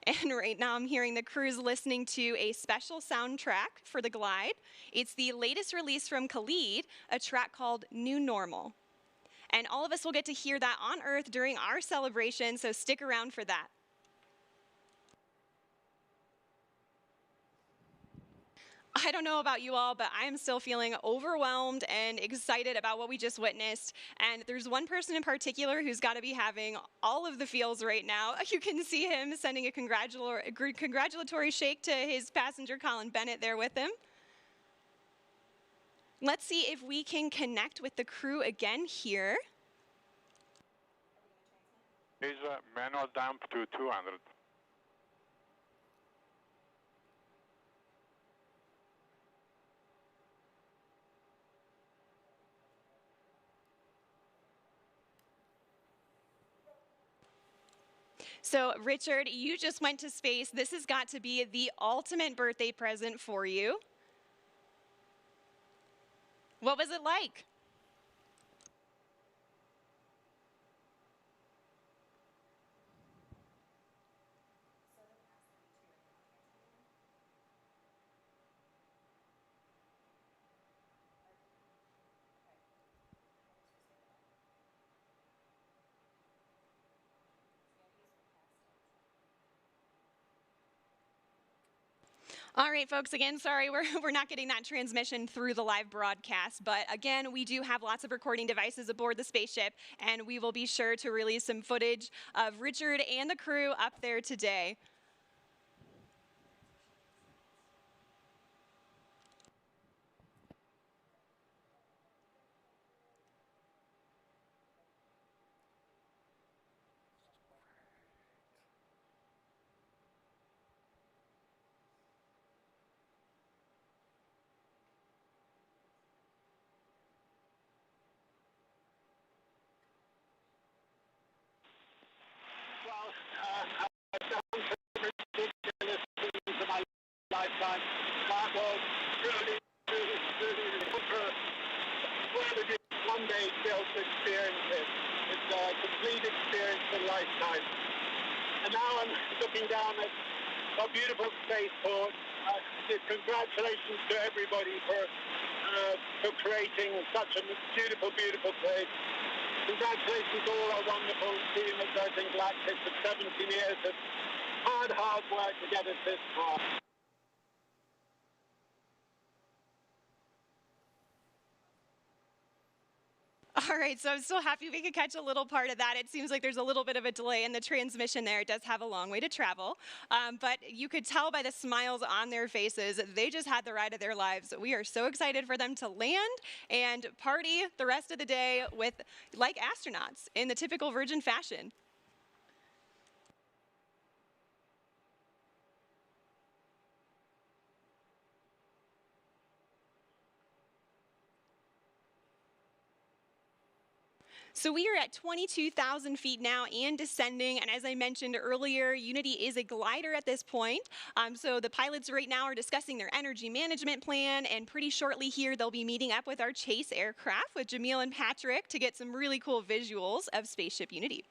And right now I'm hearing the crew's listening to a special soundtrack for the glide. It's the latest release from Khalid, a track called New Normal. And all of us will get to hear that on Earth during our celebration, so stick around for that. I don't know about you all, but I am still feeling overwhelmed and excited about what we just witnessed. And there's one person in particular who's got to be having all of the feels right now. You can see him sending a congratulatory shake to his passenger, Colin Bennett, there with him. Let's see if we can connect with the crew again here. Is manual dump to 200. So, Richard, you just went to space. This has got to be the ultimate birthday present for you. What was it like? All right, folks, again, sorry, we're not getting that transmission through the live broadcast, but again, we do have lots of recording devices aboard the spaceship, and we will be sure to release some footage of Richard and the crew up there today. Lifetime. That was really one day still to experience it. It's a complete experience of a lifetime. And now I'm looking down at a beautiful spaceport. Congratulations to everybody for creating such a beautiful, beautiful place. Congratulations to all our wonderful team at Virgin Galactic for 17 years of hard work to get us this far. All right, so I'm still happy we could catch a little part of that. It seems like there's a little bit of a delay in the transmission there. It does have a long way to travel, but you could tell by the smiles on their faces, they just had the ride of their lives. We are so excited for them to land and party the rest of the day with, like astronauts, in the typical Virgin fashion. So we are at 22,000 feet now and descending, and as I mentioned earlier, Unity is a glider at this point. So the pilots right now are discussing their energy management plan, and pretty shortly here they'll be meeting up with our chase aircraft with Jamil and Patrick to get some really cool visuals of Spaceship Unity.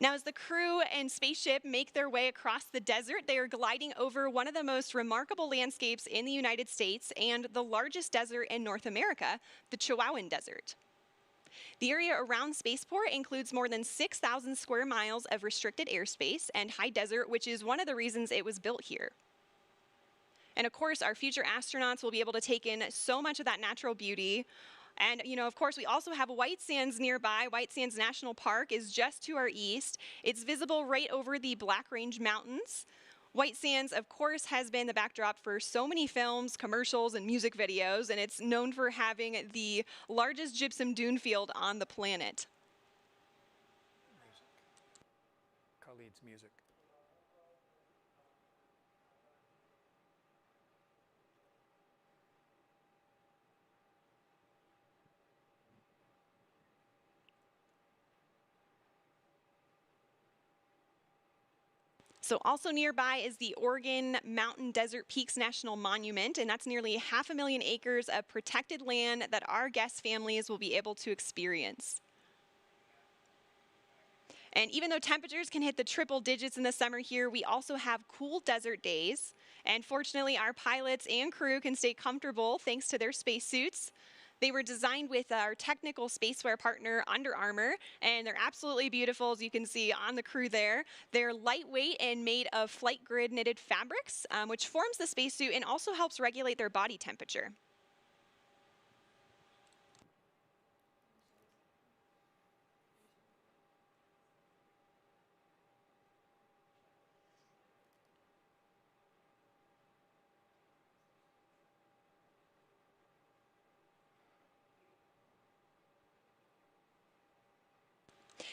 Now, as the crew and spaceship make their way across the desert, they are gliding over one of the most remarkable landscapes in the United States and the largest desert in North America, the Chihuahuan Desert. The area around Spaceport includes more than 6,000 square miles of restricted airspace and high desert, which is one of the reasons it was built here. And of course, our future astronauts will be able to take in so much of that natural beauty. And, you know, of course, we also have White Sands nearby. White Sands National Park is just to our east. It's visible right over the Black Range Mountains. White Sands, of course, has been the backdrop for so many films, commercials, and music videos, and it's known for having the largest gypsum dune field on the planet. Khalid's music. So also nearby is the Oregon Mountain Desert Peaks National Monument, and that's nearly 500,000 acres of protected land that our guest families will be able to experience. And even though temperatures can hit the triple digits in the summer here, we also have cool desert days. And fortunately, our pilots and crew can stay comfortable thanks to their spacesuits. They were designed with our technical spacewear partner, Under Armour, and they're absolutely beautiful, as you can see on the crew there. They're lightweight and made of flight grid knitted fabrics, which forms the spacesuit and also helps regulate their body temperature.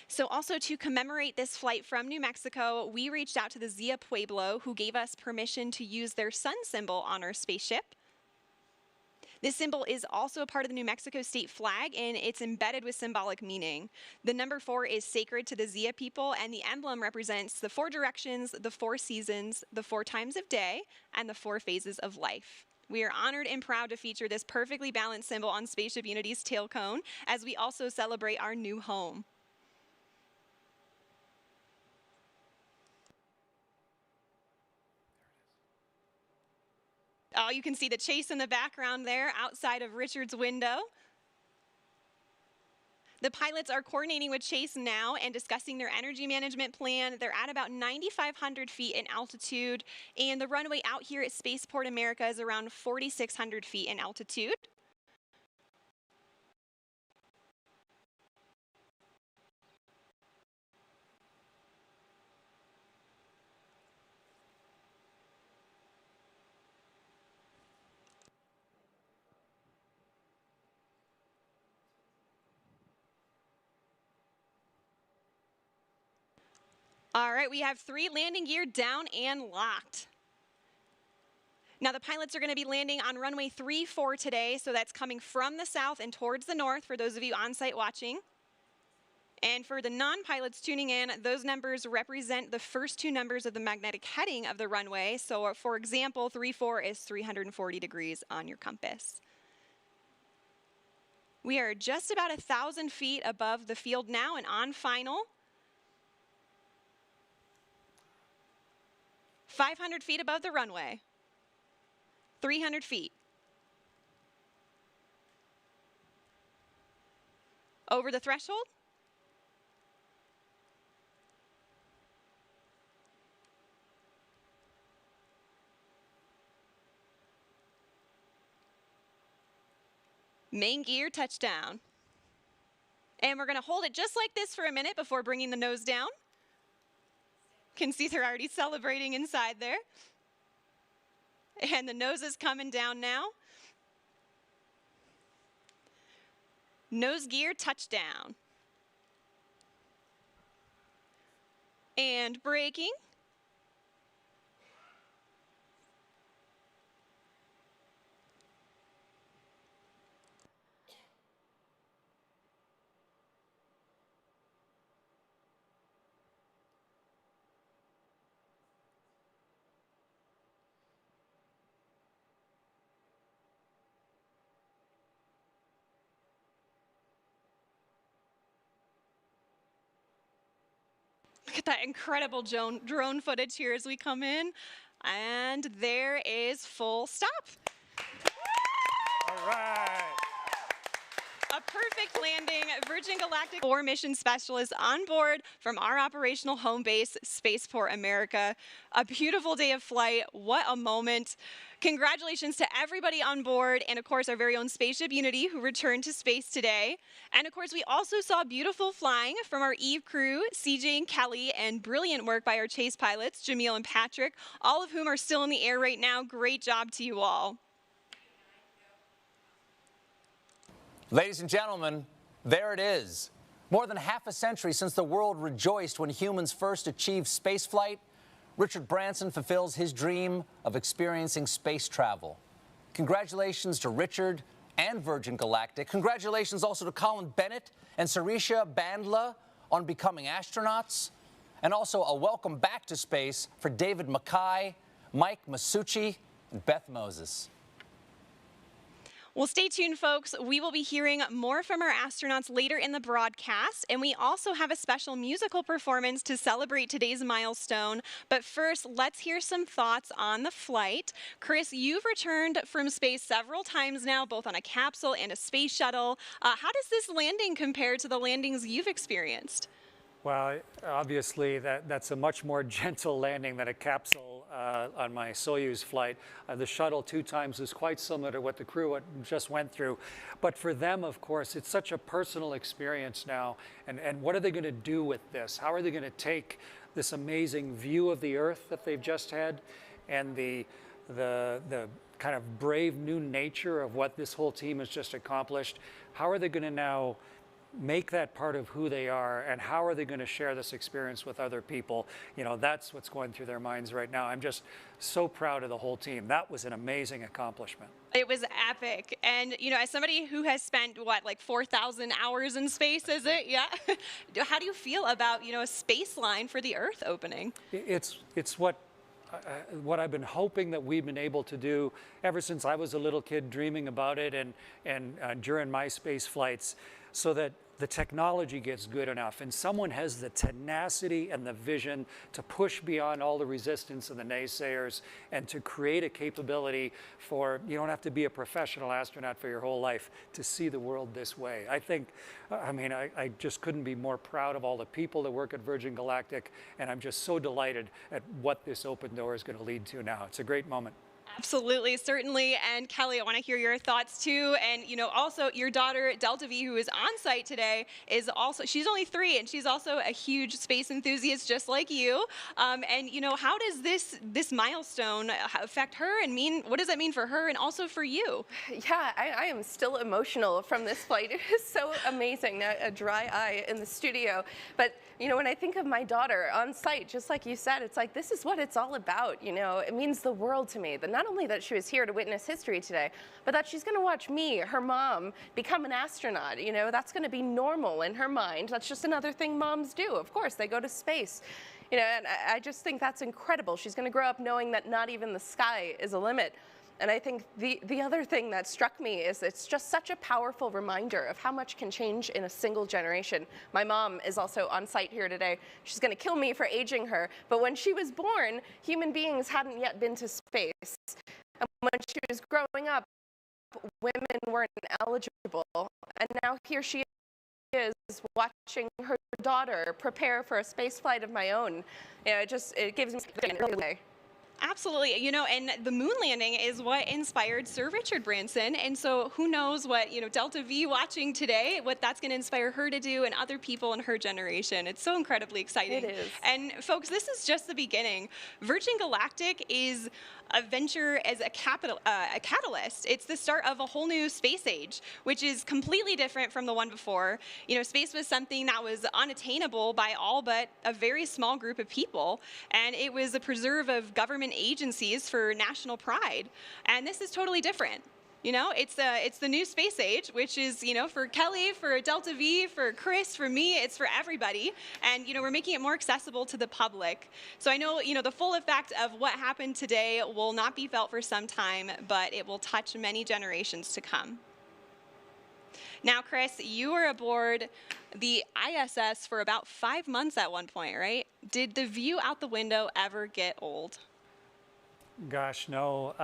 So also to commemorate this flight from New Mexico, we reached out to the Zia Pueblo, who gave us permission to use their sun symbol on our spaceship. This symbol is also a part of the New Mexico state flag, and it's embedded with symbolic meaning. The number 4 is sacred to the Zia people, and the emblem represents the 4 directions, the 4 seasons, the 4 times of day, and the 4 phases of life. We are honored and proud to feature this perfectly balanced symbol on Spaceship Unity's tail cone, as we also celebrate our new home. Oh, you can see the chase in the background there outside of Richard's window. The pilots are coordinating with Chase now and discussing their energy management plan. They're at about 9,500 feet in altitude, and the runway out here at Spaceport America is around 4,600 feet in altitude. All right, we have 3 landing gear down and locked. Now the pilots are going to be landing on runway 34 today, so that's coming from the south and towards the north for those of you on site watching. And for the non-pilots tuning in, those numbers represent the first 2 numbers of the magnetic heading of the runway. So for example, 34 is 340 degrees on your compass. We are just about 1,000 feet above the field now and on final. 500 feet above the runway. 300 feet. Over the threshold. Main gear touchdown. And we're going to hold it just like this for a minute before bringing the nose down. Can see they're already celebrating inside there. And the nose is coming down now. Nose gear touchdown. And braking. Look at that incredible drone footage here as we come in. And there is full stop. All right. A perfect landing. Virgin Galactic 4 mission specialists on board from our operational home base, Spaceport America. A beautiful day of flight. What a moment. Congratulations to everybody on board, and of course our very own Spaceship Unity who returned to space today. And of course we also saw beautiful flying from our Eve crew, CJ and Kelly, and brilliant work by our Chase pilots, Jamil and Patrick, all of whom are still in the air right now. Great job to you all. Ladies and gentlemen, there it is. More than half a century since the world rejoiced when humans first achieved spaceflight, Richard Branson fulfills his dream of experiencing space travel. Congratulations to Richard and Virgin Galactic. Congratulations also to Colin Bennett and Sarisha Bandla on becoming astronauts. And also a welcome back to space for David Mackay, Mike Masucci, and Beth Moses. Well, stay tuned, folks. We will be hearing more from our astronauts later in the broadcast, and we also have a special musical performance to celebrate today's milestone. But first, let's hear some thoughts on the flight. Chris, you've returned from space several times now, both on a capsule and a space shuttle. How does this landing compare to the landings you've experienced? Well, obviously, that's a much more gentle landing than a capsule on my Soyuz flight. The shuttle 2 times is quite similar to what the crew just went through. But for them, of course, it's such a personal experience now. And what are they going to do with this? How are they going to take this amazing view of the Earth that they've just had and the kind of brave new nature of what this whole team has just accomplished? How are they going to now make that part of who they are, and how are they going to share this experience with other people? You know, that's what's going through their minds right now. I'm just so proud of the whole team. That was an amazing accomplishment. It was epic. And, you know, as somebody who has spent, what, like 4,000 hours in space, is it? Yeah. How do you feel about, you know, a space line for the Earth opening? It's what I've been hoping that we've been able to do ever since I was a little kid, dreaming about it and during my space flights, so that the technology gets good enough and someone has the tenacity and the vision to push beyond all the resistance and the naysayers and to create a capability for, you don't have to be a professional astronaut for your whole life to see the world this way. I think, I just couldn't be more proud of all the people that work at Virgin Galactic, and I'm just so delighted at what this open door is going to lead to now. It's a great moment. Absolutely, certainly. And Kelly, I want to hear your thoughts too. And, also your daughter, Delta V, who is on site today, is also, she's only 3, and she's also a huge space enthusiast just like you. And, how does this milestone affect her and what does that mean for her and also for you? Yeah, I am still emotional from this flight. It is so amazing, a dry eye in the studio. But, when I think of my daughter on site, just like you said, it's like, this is what it's all about. It means the world to me. Not only that she was here to witness history today, but that she's going to watch me, her mom, become an astronaut. That's going to be normal in her mind. That's just another thing moms do. Of course, they go to space. And I just think that's incredible. She's going to grow up knowing that not even the sky is a limit. And I think the other thing that struck me is it's just such a powerful reminder of how much can change in a single generation. My mom is also on site here today. She's going to kill me for aging her, but when she was born, human beings hadn't yet been to space. And when she was growing up, women weren't eligible. And now here she is watching her daughter prepare for a space flight of my own. It gives me an early way. Absolutely, and the moon landing is what inspired Sir Richard Branson, and so who knows what, Delta V watching today, what that's going to inspire her to do and other people in her generation. It's so incredibly exciting. It is. And folks, this is just the beginning. Virgin Galactic is a venture as a catalyst. It's the start of a whole new space age, which is completely different from the one before. Space was something that was unattainable by all but a very small group of people, and it was a preserve of government agencies for national pride. And this is totally different. It's the new space age, which is, for Kelly, for Delta V, for Chris, for me, it's for everybody. And, we're making it more accessible to the public. So I know, the full effect of what happened today will not be felt for some time, but it will touch many generations to come. Now, Chris, you were aboard the ISS for about 5 months at one point, right? Did the view out the window ever get old? Gosh, no.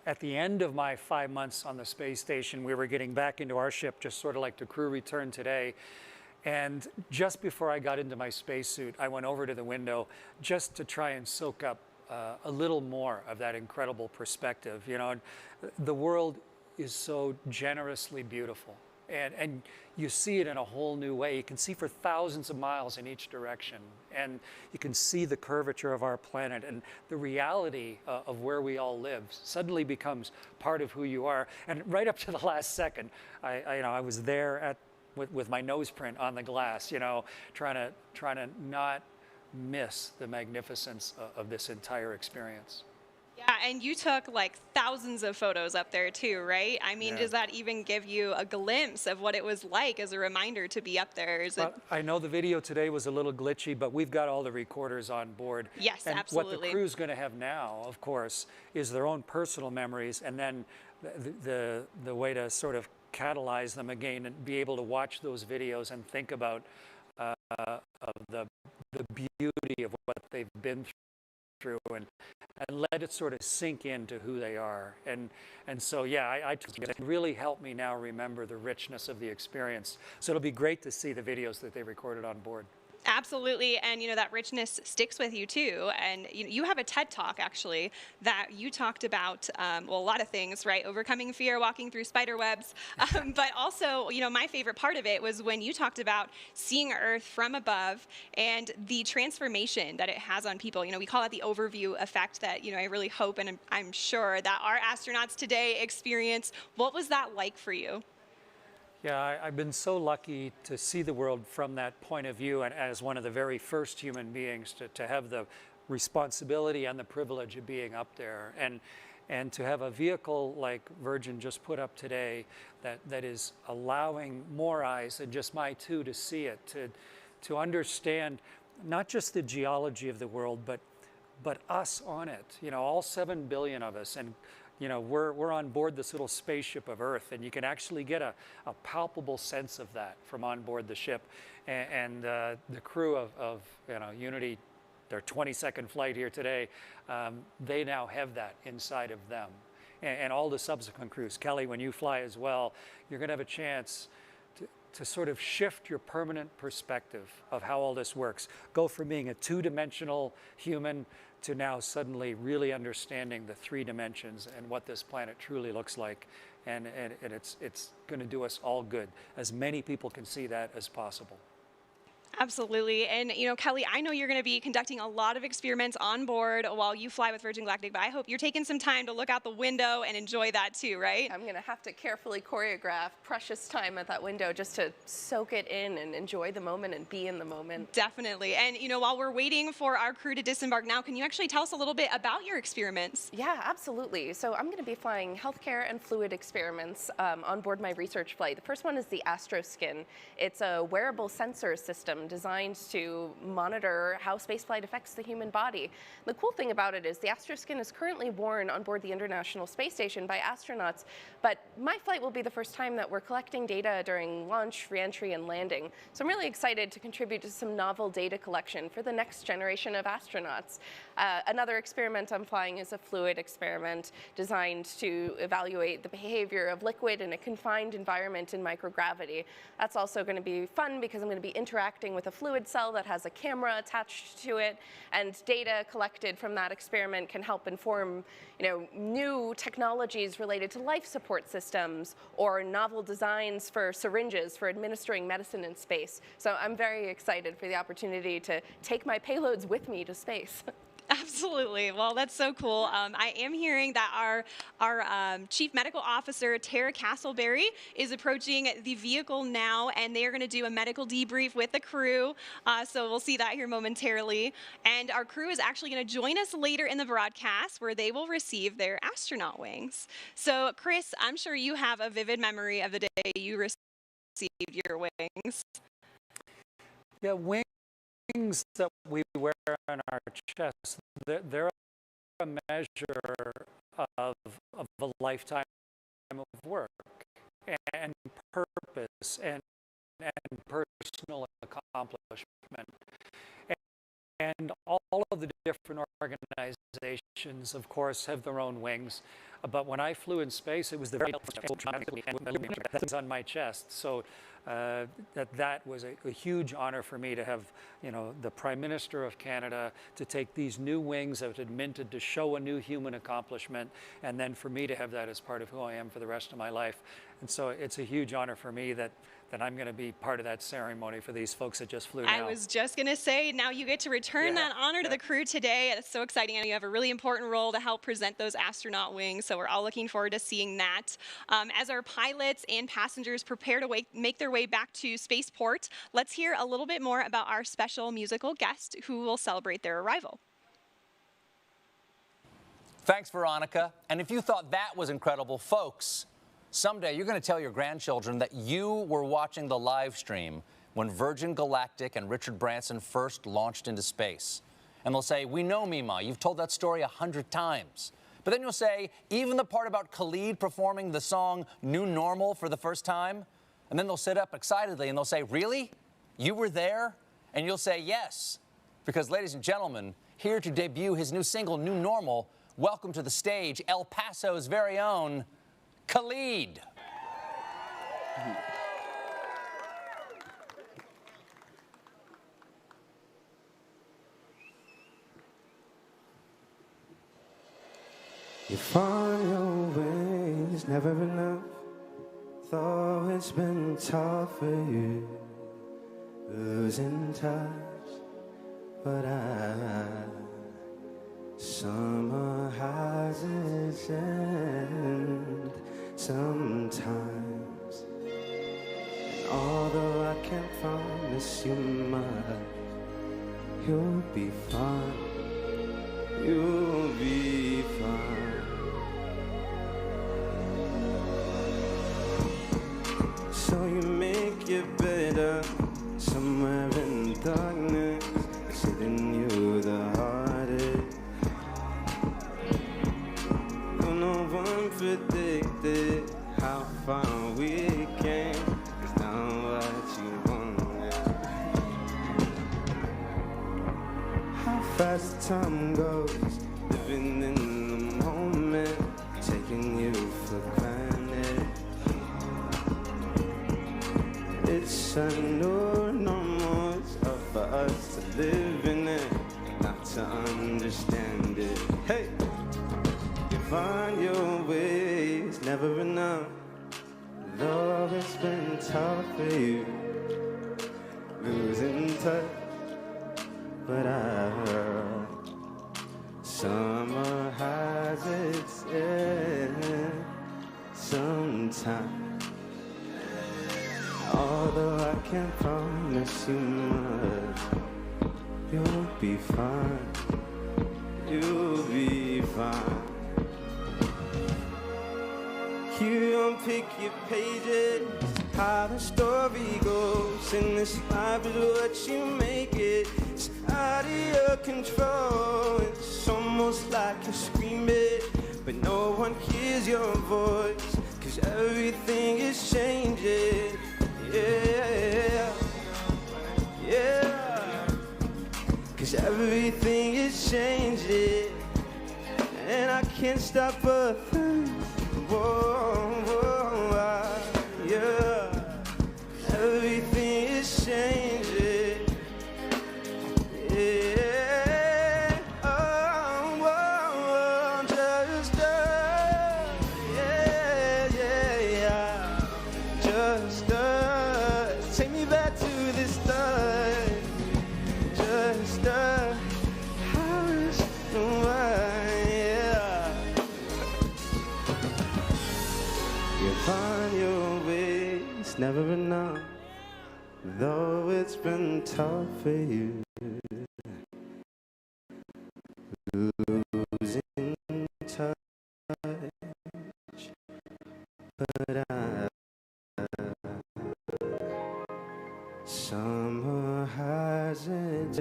At the end of my 5 months on the space station, we were getting back into our ship, just sort of like the crew returned today. And just before I got into my spacesuit, I went over to the window just to try and soak up a little more of that incredible perspective. The world is so generously beautiful. And you see it in a whole new way. You can see for thousands of miles in each direction. And you can see the curvature of our planet, and the reality of where we all live suddenly becomes part of who you are. And right up to the last second, I was there with my nose print on the glass, trying to not miss the magnificence of this entire experience. Yeah, and you took like thousands of photos up there too, right? I mean, Yeah. Does that even give you a glimpse of what it was like as a reminder to be up there? I know the video today was a little glitchy, but we've got all the recorders on board. Yes, and absolutely. What the crew's going to have now, of course, is their own personal memories, and then the way to sort of catalyze them again and be able to watch those videos and think about the beauty of what they've been through and let it sort of sink into who they are. And so, yeah, it really helped me now remember the richness of the experience. So it'll be great to see the videos that they recorded on board. Absolutely, and that richness sticks with you too. And you have a TED Talk actually that you talked about, a lot of things, right? Overcoming fear, walking through spider webs, but also, my favorite part of it was when you talked about seeing Earth from above and the transformation that it has on people. We call it the overview effect that I really hope and I'm sure that our astronauts today experience. What was that like for you? Yeah, I've been so lucky to see the world from that point of view, and as one of the very first human beings to have the responsibility and the privilege of being up there, and to have a vehicle like Virgin just put up today that is allowing more eyes than just my two to see it, to understand not just the geology of the world, but us on it. All 7 billion of us, and You know, we're on board this little spaceship of Earth, and you can actually get a palpable sense of that from on board the ship. And the crew of Unity, their 22nd flight here today, they now have that inside of them. And all the subsequent crews. Kelly, when you fly as well, you're going to have a chance to sort of shift your permanent perspective of how all this works. Go from being a two-dimensional human to now suddenly really understanding the 3 dimensions and what this planet truly looks like. And it's going to do us all good. As many people can see that as possible. Absolutely. And, you know, Kelly, I know you're going to be conducting a lot of experiments on board while you fly with Virgin Galactic, but I hope you're taking some time to look out the window and enjoy that too, right? I'm going to have to carefully choreograph precious time at that window just to soak it in and enjoy the moment and be in the moment. Definitely. And, you know, while we're waiting for our crew to disembark now, can you actually tell us a little bit about your experiments? Yeah, absolutely. So I'm going to be flying healthcare and fluid experiments on board my research flight. The first one is the AstroSkin. It's a wearable sensor system designed to monitor how spaceflight affects the human body. The cool thing about it is the AstroSkin is currently worn on board the International Space Station by astronauts, but my flight will be the first time that we're collecting data during launch, re-entry, and landing. So I'm really excited to contribute to some novel data collection for the next generation of astronauts. Another experiment I'm flying is a fluid experiment designed to evaluate the behavior of liquid in a confined environment in microgravity. That's also going to be fun because I'm going to be interacting with a fluid cell that has a camera attached to it, and data collected from that experiment can help inform, you know, new technologies related to life support systems or novel designs for syringes for administering medicine in space. So I'm very excited for the opportunity to take my payloads with me to space. Absolutely. Well, that's so cool. I am hearing that our Chief Medical Officer, Tara Castleberry, is approaching the vehicle now, and they are going to do a medical debrief with the crew. So we'll see that here momentarily. And our crew is actually going to join us later in the broadcast, where they will receive their astronaut wings. So, Chris, I'm sure you have a vivid memory of the day you received your wings. Yeah, wings that we wear on our chest, they're a measure of a lifetime of work and purpose and personal accomplishment. And all of the different organizations, of course, have their own wings. But when I flew in space, it was the very that's on my chest. So that was a huge honor for me to have, you know, the Prime Minister of Canada to take these new wings that had minted to show a new human accomplishment, and then for me to have that as part of who I am for the rest of my life. And so it's a huge honor for me that I'm going to be part of that ceremony for these folks that just flew now. I was just going to say, now you get to return that honor to the crew today. It's so exciting. And you have a really important role to help present those astronaut wings. So we're all looking forward to seeing that. As our pilots and passengers prepare to make their way back to Spaceport, let's hear a little bit more about our special musical guest who will celebrate their arrival. Thanks, Veronica. And if you thought that was incredible, folks, someday you're going to tell your grandchildren that you were watching the live stream when Virgin Galactic and Richard Branson first launched into space. And they'll say, "We know, Mima, you've told that story 100 times. But then you'll say, even the part about Khalid performing the song New Normal for the first time? And then they'll sit up excitedly and they'll say, "Really? You were there?" And you'll say, "Yes." Because, ladies and gentlemen, here to debut his new single, New Normal, welcome to the stage, El Paso's very own Khalid. You find your ways, never enough. Though it's been tough for you, losing touch, but summer has its end sometimes. And although I can't promise you much, you'll be fine. You'll be fine. So you make it better somewhere in darkness, sitting you the hardest. No one for a weekend. It's not what you want. How fast time goes, living in the moment, taking you for granted. It's a new normal, it's up for us to live in it, not to understand it. Hey, you find your ways, never enough. Though it's been tough for you, losing touch. But I heard summer has its end sometime. Although I can't promise you much, you'll be fine. You'll be fine. You unpick your pages, how the story goes. And this life is what you make it. It's out of your control. It's almost like you're screaming, but no one hears your voice, 'cause everything is changing. Yeah, yeah, 'cause everything is changing, and I can't stop a thing. Whoa, whoa, yeah, everything is changing. Yeah, oh, whoa, just yeah, yeah, yeah, just take me back to the start. Just how is yeah. You find your ways, never enough. Though it's been tough for you, losing touch. But summer has its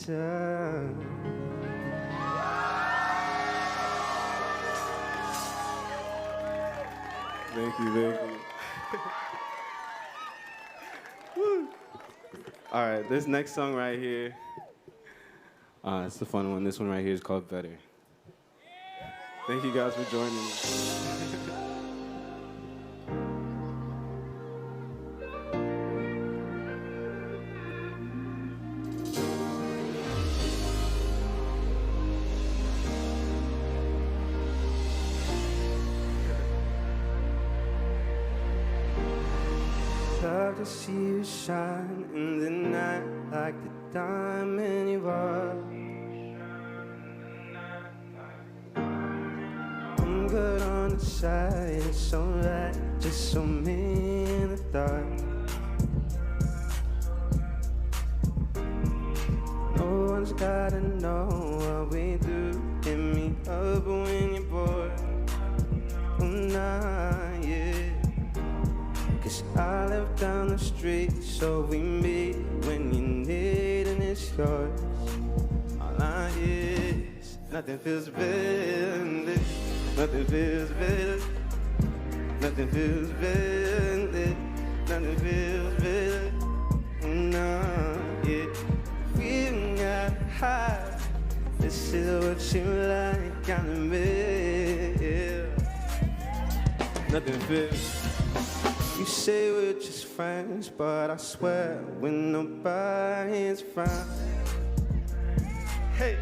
time. Thank you, thank you. Woo. All right, this next song right here, it's the fun one. This one right here is called Better. Thank you guys for joining me. Love to see you shine in the night like the diamond you are. I'm good on the side, it's alright, just so me in the dark. No one's gotta know what we do. Hit me up when you're bored. Oh, nah, yeah. 'Cause I live down the street, so we meet when you need, and it's yours. All I is, nothing feels better, nothing feels better, nothing feels better, nothing feels better. No, yeah, we got high. This is what you like, I admit, yeah. Nothing feels. You say we're just friends, but I swear when nobody's around. Hey,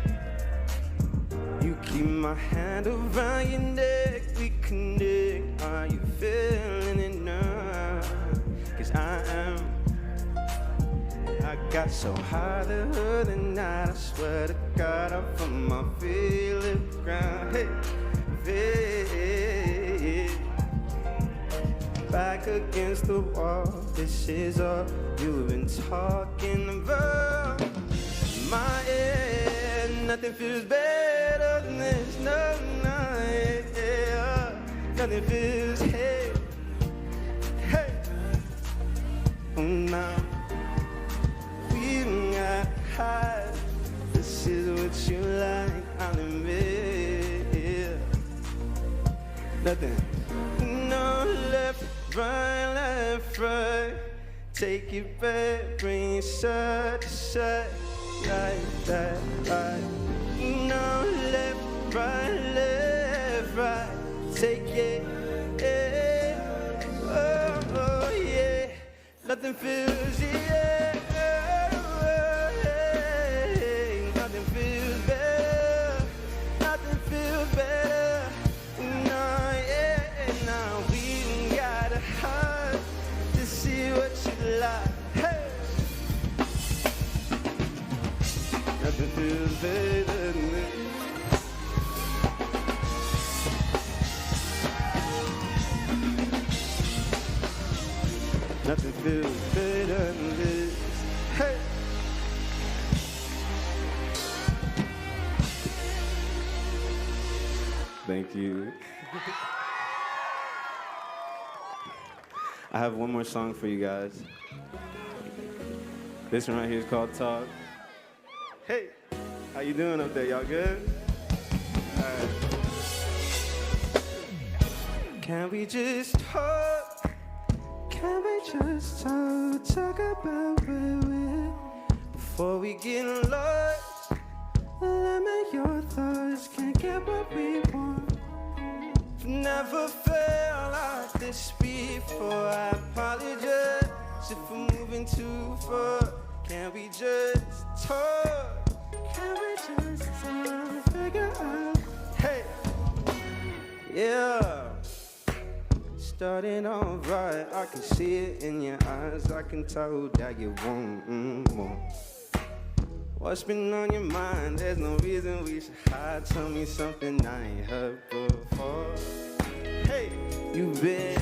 you keep my hand around your neck, we connect. Are you feeling it now? 'Cause I am. I got so high the other night, I swear to God, I'm from my feeling ground. Hey, hey. Back against the wall, this is all you've been talking about. My end, nothing feels better than this, no, no, yeah. Nothing feels, hey, hey. Oh, now, we got high, this is what you like, I'll admit, yeah. nothing. No left, right. Take it back, bring it side to side, like that, right. No left, right. Take it, yeah. Oh, yeah. Nothing feels, yeah. Nothing feels better. Nothing feels better. No, yeah. Now we got a heart to see what you like. Hey. Nothing feels better than this. Nothing feels better than this. Hey. Thank you. I have one more song for you guys. This one right here is called Talk. Hey, how you doing up there? Y'all good? All right. Can we just talk? Can we just talk about where we're before we get lost? Limit your thoughts, can't get what we want. Never felt like this before. I apologize if we're moving too far. Can we just talk? Can we just figure out? Hey, yeah. Starting off right, I can see it in your eyes. I can tell that you want more. What's been on your mind? There's no reason we should hide. Tell me something I ain't heard before. Hey, you've been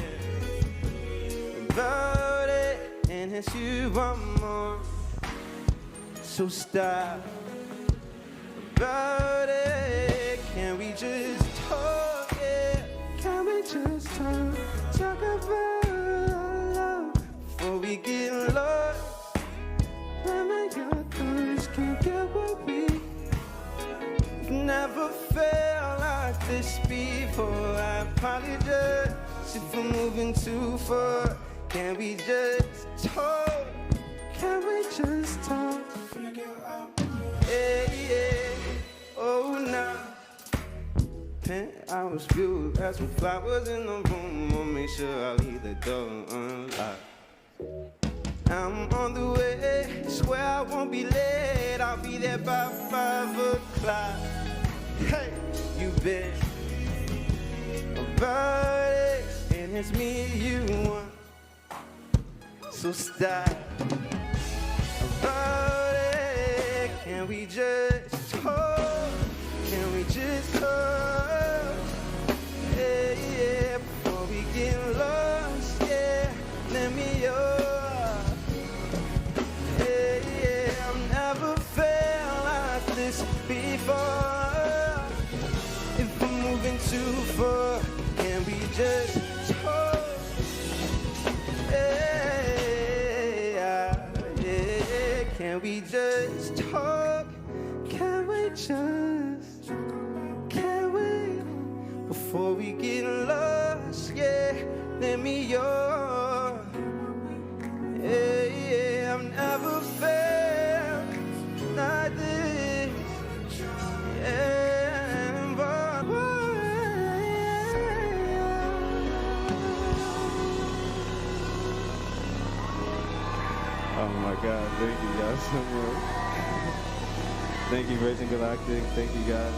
about it, and it's you want more. So stop about it. Can we just talk? Yeah, can we just talk? Talk about love before we get lost. Limit your thoughts, can't get what we never felt like this before. I apologize if we're moving too far. Can we just talk? Can we just talk? Yeah. Oh, now. Penthouse view, got some flowers in the room. I'll make sure I leave the door unlocked. I'm on the way, swear I won't be late. I'll be there by 5 o'clock. Hey, you bet about it, and it's me you want. So stop about it. Can we just talk? Can we just talk? Yeah, before we get lost, yeah, let me before. If we're moving too far, can we just talk? Yeah. Can we just talk? Can we before we get lost? Yeah, let me your. Yeah, I've never felt like this. Oh my God, thank you guys so much. Thank you, Virgin Galactic. Thank you guys.